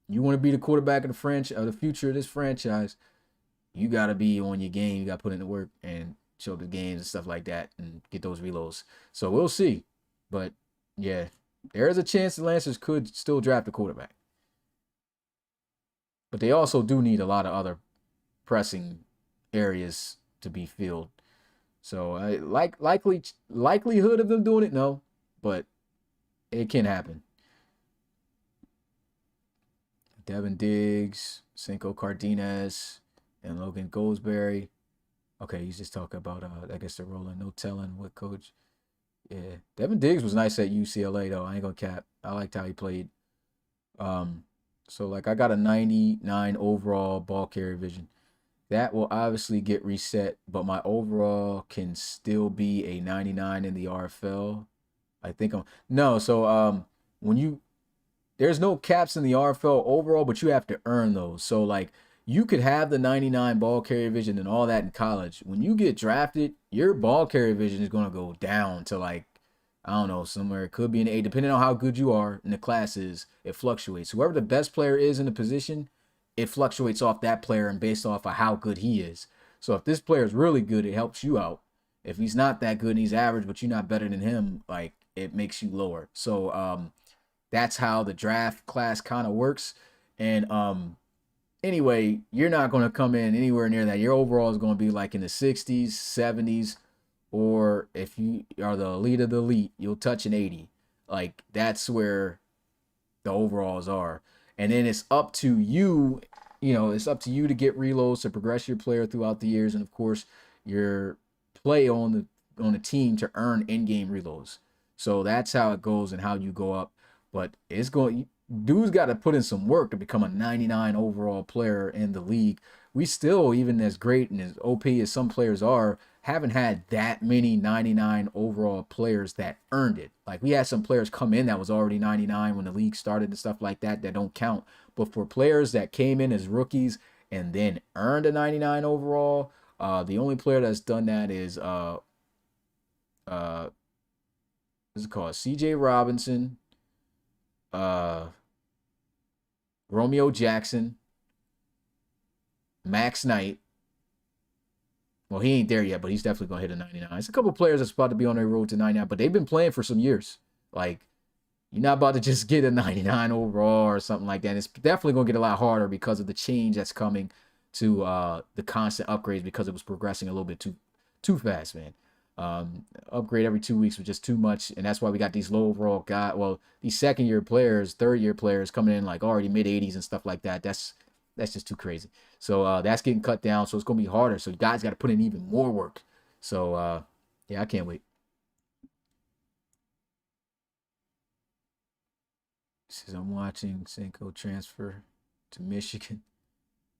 you want to be the quarterback of the future of this franchise, you got to be on your game. You got to put in the work and show the games and stuff like that and get those reloads. So we'll see. But yeah, there is a chance the Lancers could still draft a quarterback. But they also do need a lot of other pressing areas to be filled. So likelihood of them doing it, no. but it can happen. Devin Diggs, Cinco Cardenas, and Logan Goldsberry. Okay, he's just talking about I guess they're rolling. No telling what coach. Yeah, Devin Diggs was nice at UCLA though. I ain't gonna cap. I liked how he played. So like I got a 99 overall ball carrier vision. That will obviously get reset, but my overall can still be a 99 in the RFL. I think I'm no. So when you there's no caps in the RFL overall, but you have to earn those. So like you could have the 99 ball carrier vision and all that in college. When you get drafted, your ball carrier vision is gonna go down to like I don't know, somewhere it could be an A, depending on how good you are in the classes, it fluctuates. Whoever the best player is in the position, it fluctuates off that player and based off of how good he is. So if this player is really good, it helps you out. If he's not that good and he's average, but you're not better than him, like it makes you lower. So that's how the draft class kind of works. And anyway, you're not going to come in anywhere near that. Your overall is going to be like in the 60s, 70s, or if you are the elite of the elite, you'll touch an 80. Like that's where the overalls are. And then it's up to you, it's up to you to get reloads to progress your player throughout the years, and of course your play on the team to earn in-game reloads. So that's how it goes and how you go up. But dude's got to put in some work to become a 99 overall player in the league. We still, even as great and as OP as some players are, haven't had that many 99 overall players that earned it. Like we had some players come in that was already 99 when the league started and stuff like that don't count. But for players that came in as rookies and then earned a 99 overall, the only player that's done that is what's it called? CJ Robinson, Romeo Jackson, Max Knight. Well, he ain't there yet, but he's definitely going to hit a 99. It's a couple of players that's about to be on their road to 99, but they've been playing for some years. Like, you're not about to just get a 99 overall or something like that. It's definitely going to get a lot harder because of the change that's coming to the constant upgrades because it was progressing a little bit too fast, man. Upgrade every 2 weeks was just too much, and that's why we got these low overall guys. Well, these second-year players, third-year players coming in like already mid-80s and stuff like that. That's just too crazy. So that's getting cut down. So it's going to be harder. So you guys got to put in even more work. So, yeah, I can't wait. Says I'm watching Cinco transfer to Michigan.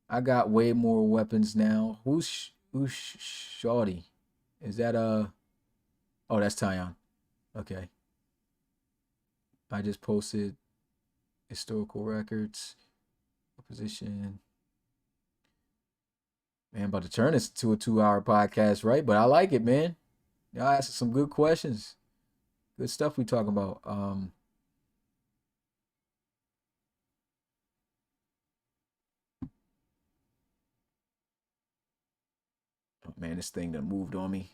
I got way more weapons now. Who's Shawty? Is that oh, that's Tyon. Okay. I just posted historical records. Position. Man, about to turn this to a 2-hour podcast, right? But I like it, man. Y'all asking some good questions. Good stuff we talking about. Oh man, this thing done moved on me.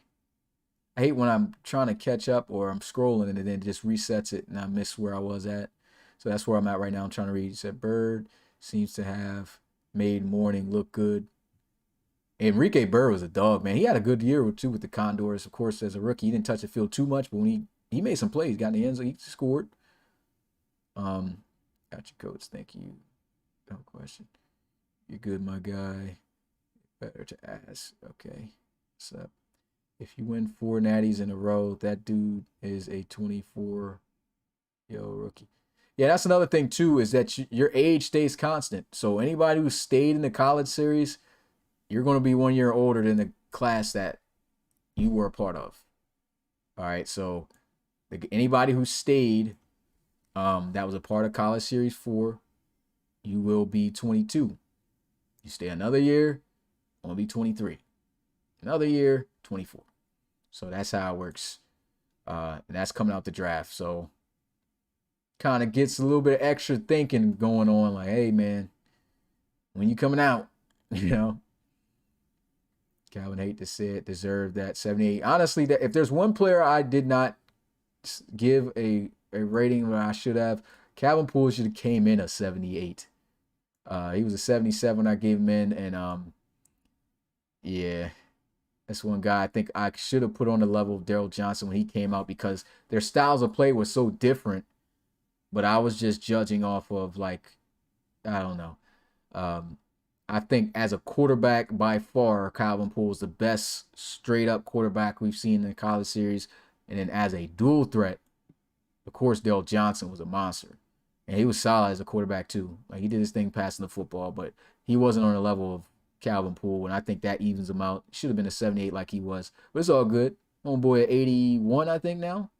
I hate when I'm trying to catch up or I'm scrolling and then it just resets it and I miss where I was at. So that's where I'm at right now. I'm trying to read. It said Bird seems to have made Morning look good. Enrique Burr was a dog, man. He had a good year or two with the Condors. Of course, as a rookie, he didn't touch the field too much, but when he made some plays, got in the end zone, he scored. Got your coach. Thank you. No question. You're good, my guy. Better to ask. Okay. What's up? If you win 4 natties in a row, that dude is a 24-year-old rookie. Yeah, that's another thing, too, is that your age stays constant. So anybody who stayed in the college series, you're going to be 1 year older than the class that you were a part of. All right, so anybody who stayed that was a part of College Series 4, you will be 22. You stay another year, going to be 23. Another year, 24. So that's how it works. And that's coming out the draft. So kind of gets a little bit of extra thinking going on. Like, hey, man, when you coming out, Calvin, hate to say it, deserved that 78. Honestly, that if there's one player I did not give a rating that I should have, Calvin Poole should have came in a 78. He was a 77 when I gave him in, and yeah, That's one guy I think I should have put on the level of Daryl Johnson when he came out because their styles of play were so different. But I was just judging off of like, I don't know. Um, I think as a quarterback, by far, Calvin Poole is the best straight up quarterback we've seen in the college series. And then as a dual threat, of course, Daryl Johnson was a monster. And he was solid as a quarterback too. Like he did his thing passing the football, but he wasn't on the level of Calvin Poole. And I think that evens him out. Should have been a 78 like he was. But it's all good. Homeboy at 81, I think now.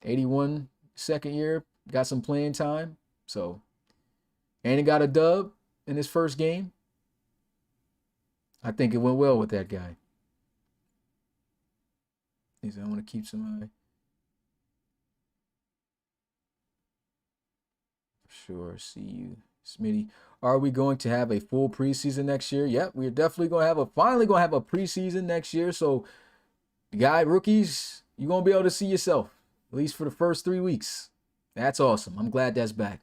81, second year. Got some playing time. So, and he got a dub in his first game. I think it went well with that guy. He said, I want to keep some. Sure. See you, Smitty. Are we going to have a full preseason next year? Yep, we're definitely going to finally going to have a preseason next year. So, rookies, you're going to be able to see yourself, at least for the first 3 weeks. That's awesome. I'm glad that's back.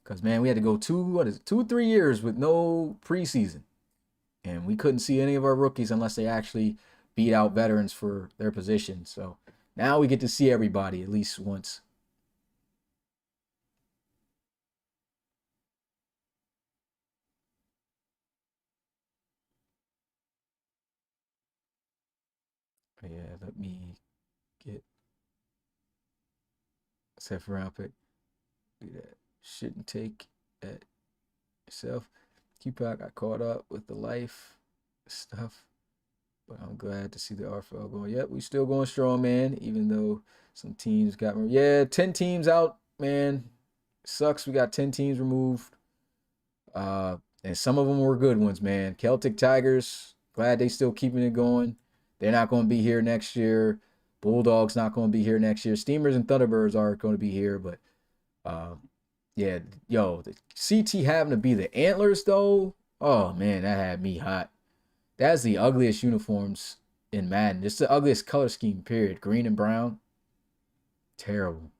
Because, man, we had to go 2-3 years with no preseason. And we couldn't see any of our rookies unless they actually beat out veterans for their position. So, now we get to see everybody at least once. Yeah, let me get set for round pick. Do that. Shouldn't take at yourself. Q-Pac got caught up with the life stuff. But I'm glad to see the RFL going. Yep, we still going strong, man. Even though some teams got 10 teams out, man. Sucks. We got 10 teams removed. And some of them were good ones, man. Celtic Tigers, glad they still keeping it going. They're not going to be here next year. Bulldogs not going to be here next year. Steamers and Thunderbirds are going to be here, but yeah, yo, the CT having to be the Antlers though. Oh man, that had me hot. That's the ugliest uniforms in Madden. It's the ugliest color scheme, period. Green and brown. Terrible.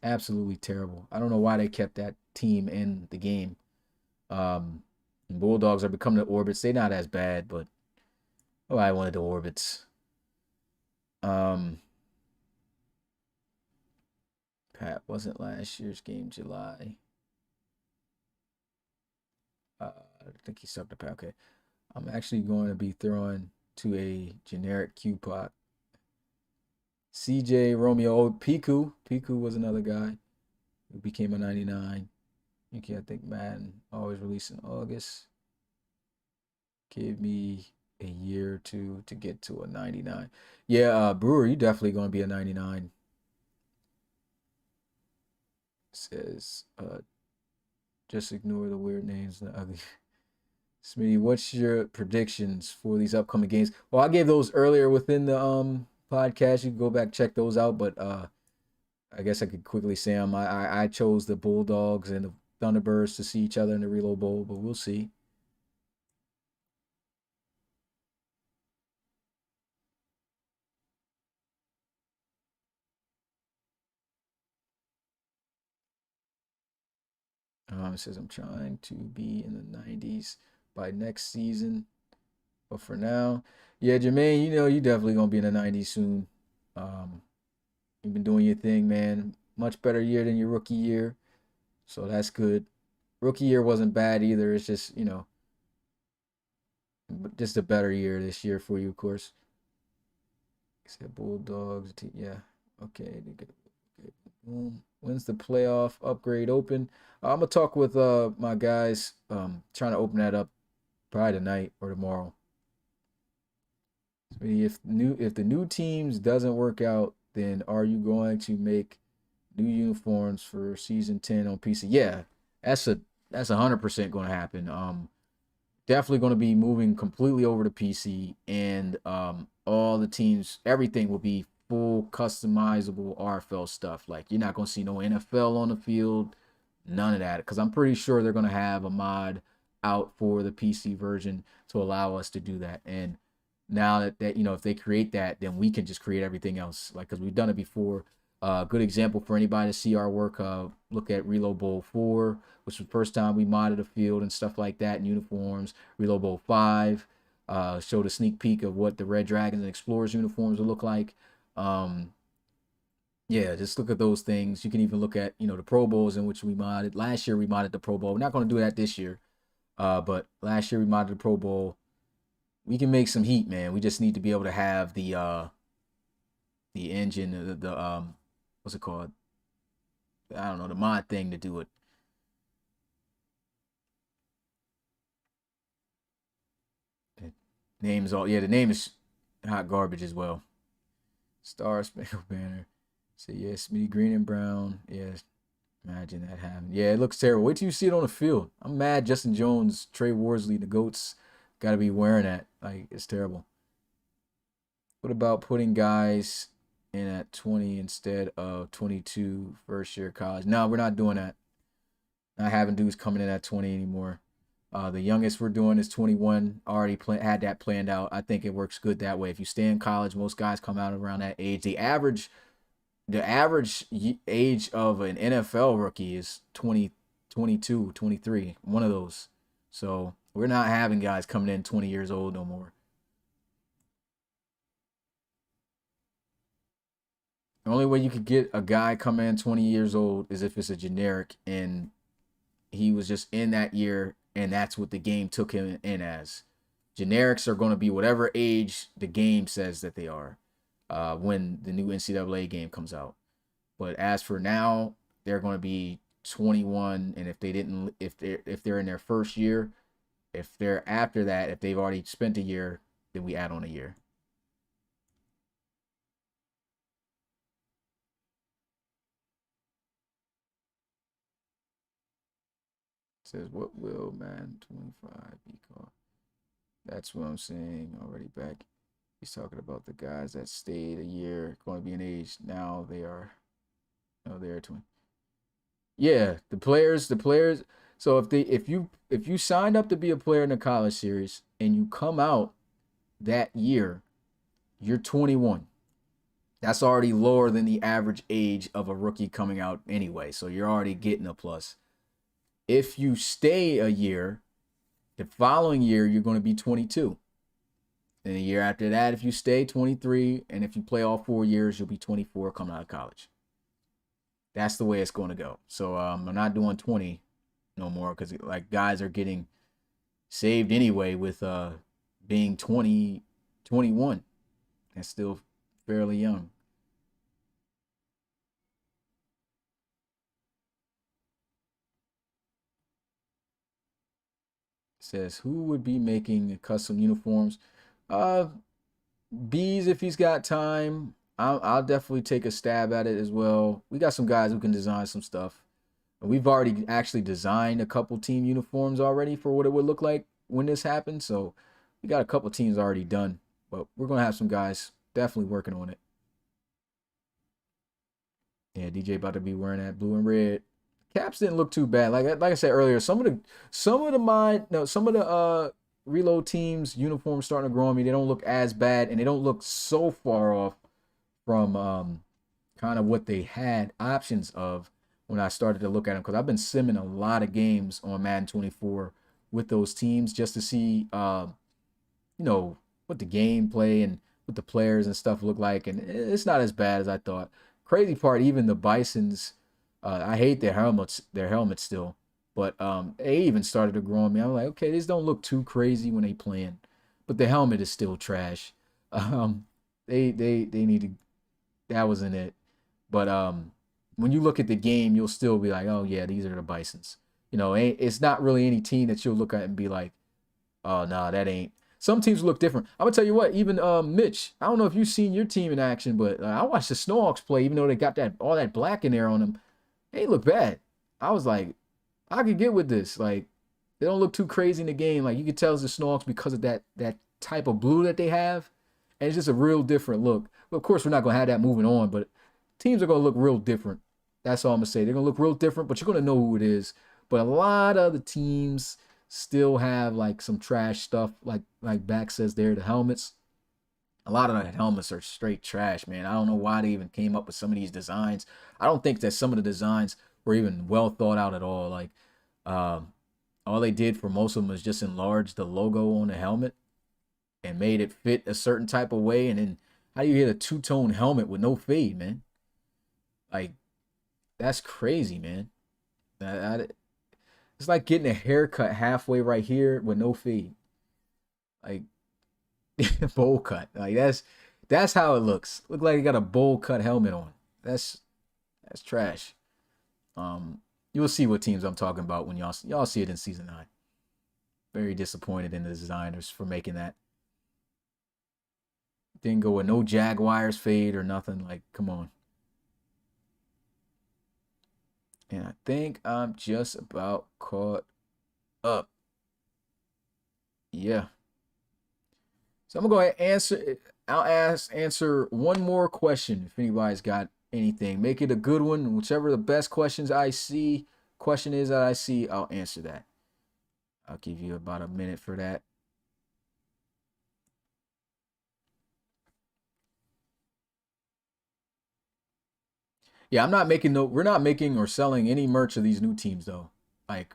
Absolutely terrible. I don't know why they kept that team in the game. Bulldogs are becoming the Orbits. They're not as bad, but I wanted the Orbits. Pat wasn't last year's game, July. I think he sucked a Pat. Okay. I'm actually going to be throwing to a generic Q-Pot. CJ Romeo Piku. Piku was another guy who became a 99. I think Madden always released in August. Give me a year or two to get to a 99. Yeah, Brewer, you definitely going to be a 99. Says, just ignore the weird names and the ugly. Smitty, what's your predictions for these upcoming games? Well, I gave those earlier within the podcast. You can go back check those out, but I guess I could quickly say them. I chose the Bulldogs and the Thunderbirds to see each other in the Relo Bowl, but we'll see. It says I'm trying to be in the 90s by next season. But for now, yeah, Jermaine, you definitely gonna be in the 90s soon. You've been doing your thing, man. Much better year than your rookie year. So that's good. Rookie year wasn't bad either. It's just, just a better year this year for you, of course. Except Bulldogs, yeah. Okay. When's the playoff upgrade open? I'm gonna talk with my guys. Trying to open that up probably tonight or tomorrow. If the new teams doesn't work out, then are you going to make new uniforms for season 10 on PC? Yeah, that's 100% going to happen. Definitely going to be moving completely over to PC, and all the teams, everything will be full customizable RFL stuff. Like you're not going to see no NFL on the field, none of that, because I'm pretty sure they're going to have a mod out for the PC version to allow us to do that. And now that if they create that, then we can just create everything else, like, because we've done it before. Good example for anybody to see our work, look at Relo Bowl 4, which was the first time we modded a field and stuff like that, and uniforms. Relo Bowl 5, showed a sneak peek of what the Red Dragons and Explorers uniforms will look like. Yeah, just look at those things. You can even look at, the Pro Bowls in which we modded. Last year we modded the Pro Bowl. We're not going to do that this year. But last year we modded the Pro Bowl. We can make some heat, man. We just need to be able to have the engine, what's it called? I don't know, the mod thing to do it. The name is hot garbage as well. Star Spangled Banner. So yeah, Smitty Green and Brown. Yeah, imagine that happening. Yeah, it looks terrible. Wait till you see it on the field. I'm mad Justin Jones, Trey Worsley, the GOATs got to be wearing that. Like, it's terrible. What about putting guys in at 20 instead of 22 first year college? No, we're not doing that. Not having dudes coming in at 20 anymore. The youngest we're doing is 21. Already had that planned out. I think it works good that way. If you stay in college, most guys come out around that age. The average age of an NFL rookie is 20, 22, 23. One of those. So we're not having guys coming in 20 years old no more. The only way you could get a guy coming in 20 years old is if it's a generic and he was just in that year and that's what the game took him in as. Generics are going to be whatever age the game says that they are when the new NCAA game comes out. But as for now, they're going to be 21, and if they're in their first year, if they're after that, if they've already spent a year, then we add on a year. It says, what will Madden 25 be called? That's what I'm saying already back. He's talking about the guys that stayed a year, going to be an age. Now they are 20. Yeah, the players. So if you signed up to be a player in the college series and you come out that year, you're 21. That's already lower than the average age of a rookie coming out anyway. So you're already getting a plus. If you stay a year, the following year you're going to be 22. Then the year after that, if you stay, 23, and if you play all 4 years, you'll be 24 coming out of college. That's the way it's going to go. So I'm not doing 20 no more because like guys are getting saved anyway with being 20, 21. That's still fairly young. It says, who would be making custom uniforms? Bees, if he's got time. I'll definitely take a stab at it as well. We got some guys who can design some stuff. We've already actually designed a couple team uniforms already for what it would look like when this happens. So we got a couple teams already done. But we're going to have some guys definitely working on it. Yeah, DJ about to be wearing that blue and red. Caps didn't look too bad. Like I said earlier, some of the reload teams uniforms starting to grow on me. They don't look as bad and they don't look so far off from kind of what they had options of when I started to look at them, because I've been simming a lot of games on Madden 24 with those teams just to see what the gameplay and what the players and stuff look like, and it's not as bad as I thought. Crazy part, even the Bisons, I hate their helmets still, but they even started to grow on me. I'm like, okay, these don't look too crazy when they playing, but the helmet is still trash. They need to. That wasn't it. But when you look at the game, you'll still be like, oh yeah, these are the Bisons. It's not really any team that you'll look at and be like, oh no, that ain't. Some teams look different. I'm gonna tell you what, even Mitch, I don't know if you've seen your team in action, but I watched the Snowhawks play, even though they got all that black in there on them. They look bad. I was like, I could get with this. Like, they don't look too crazy in the game. Like, you could tell it's the Snowhawks because of that type of blue that they have. And it's just a real different look. But of course, we're not going to have that moving on, but teams are going to look real different. That's all I'm going to say. They're going to look real different, but you're going to know who it is. But a lot of the teams still have like some trash stuff, like Back says there, the helmets. A lot of the helmets are straight trash, man. I don't know why they even came up with some of these designs. I don't think that some of the designs were even well thought out at all. Like, all they did for most of them was just enlarge the logo on the helmet. and made it fit a certain type of way. And then how do you hit a two-tone helmet with no fade, man? Like, that's crazy, man. It's like getting a haircut halfway right here with no fade. Like, bowl cut. Like, that's how it looks. Look like you got a bowl cut helmet on. That's trash. You'll see what teams I'm talking about when y'all see it in season 9. Very disappointed in the designers for making that. Didn't go with no Jaguars fade or nothing. Like, come on. And I think I'm just about caught up. Yeah. So I'm going to go ahead and answer one more question if anybody's got anything. Make it a good one. Whichever the best question is that I see, I'll answer that. I'll give you about a minute for that. Yeah, we're not making or selling any merch of these new teams though. Like,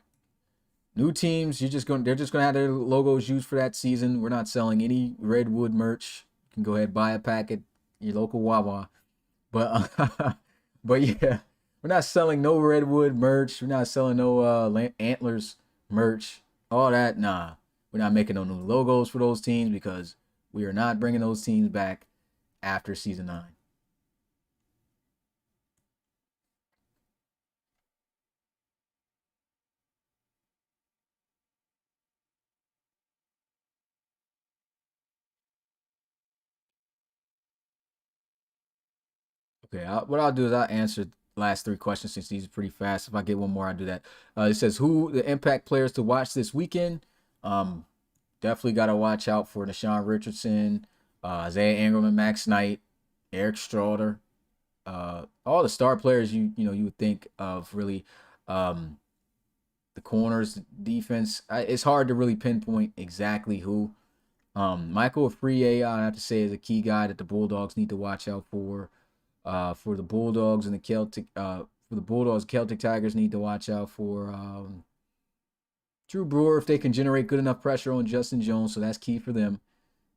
new teams, they're just gonna have their logos used for that season. We're not selling any Redwood merch. You can go ahead and buy a packet, your local Wawa. But but yeah, we're not selling no Redwood merch. We're not selling no Antlers merch. All that, nah. We're not making no new logos for those teams because we are not bringing those teams back after season 9. Okay, what I'll do is I'll answer the last 3 questions since these are pretty fast. If I get one more, I'll do that. It says, who the impact players to watch this weekend? Definitely got to watch out for Deshaun Richardson, Isaiah Ingram and Max Knight, Eric Strouder, all the star players you would think of really. The corners, defense, it's hard to really pinpoint exactly who. Michael Afriyie, I have to say, is a key guy that the Bulldogs need to watch out for. For the Bulldogs and the Celtic Tigers need to watch out for Drew Brewer, if they can generate good enough pressure on Justin Jones, so that's key for them.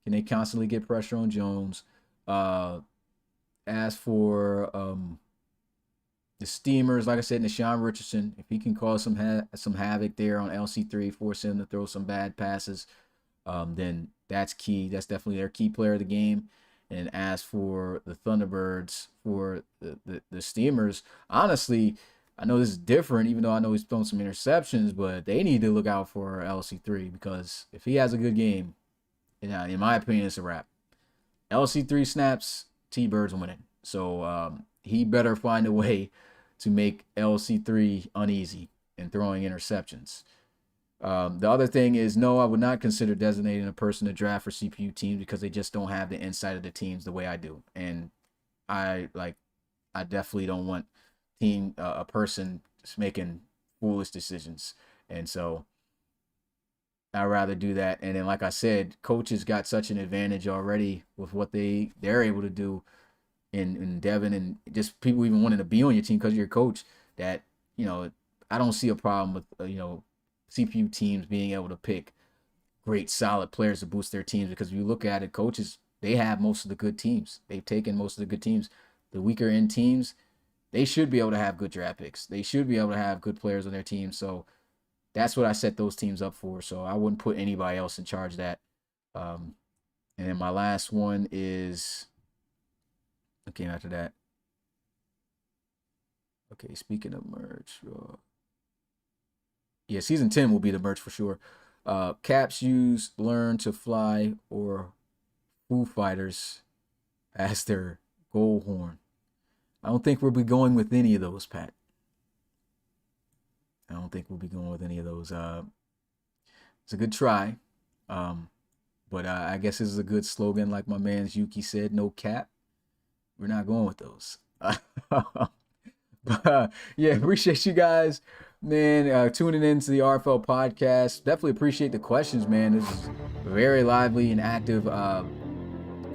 Can they constantly get pressure on Jones? As for the Steamers, like I said, Deshaun Richardson, if he can cause some havoc there on LC3, force him to throw some bad passes, then that's key. That's definitely their key player of the game. And as for the Thunderbirds, for the Steamers, honestly, I know this is different, even though I know he's thrown some interceptions, but they need to look out for LC3 because if he has a good game, in my opinion, it's a wrap. LC3 snaps, T-Birds winning. So he better find a way to make LC3 uneasy and throwing interceptions. The other thing is, no, I would not consider designating a person to draft for CPU teams because they just don't have the insight of the teams the way I do. And I definitely don't want a person just making foolish decisions. And so I'd rather do that. And then, like I said, coaches got such an advantage already with what they're able to do in Devin, and just people even wanting to be on your team because you're a coach, that, I don't see a problem with, CPU teams being able to pick great, solid players to boost their teams, because if you look at it, coaches, they have most of the good teams. They've taken most of the good teams. The weaker end teams, they should be able to have good draft picks. They should be able to have good players on their team. So that's what I set those teams up for. So I wouldn't put anybody else in charge of that. And then my last one is, okay, after that. Okay, speaking of merch, yeah, season 10 will be the merch for sure. Caps use Learn to Fly or Foo Fighters as their goal horn. I don't think we'll be going with any of those, Pat. I don't think we'll be going with any of those. It's a good try. But I guess this is a good slogan, like my man's Yuki said, no cap. We're not going with those. But yeah, appreciate you guys, man, tuning into the RFL podcast. Definitely appreciate the questions, man. This is very lively and active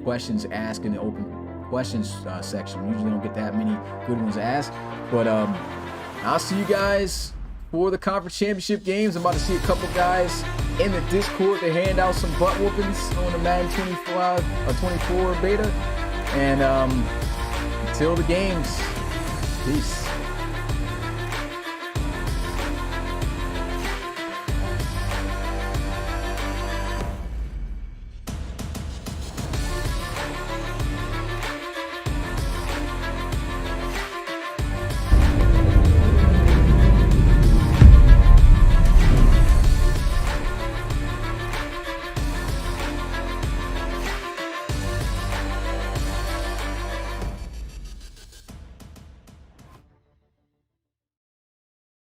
questions asked in the open questions section. We usually don't get that many good ones asked. But I'll see you guys for the conference championship games. I'm about to see a couple guys in the Discord to hand out some butt whoopings on the Madden 24 beta. And until the games, peace.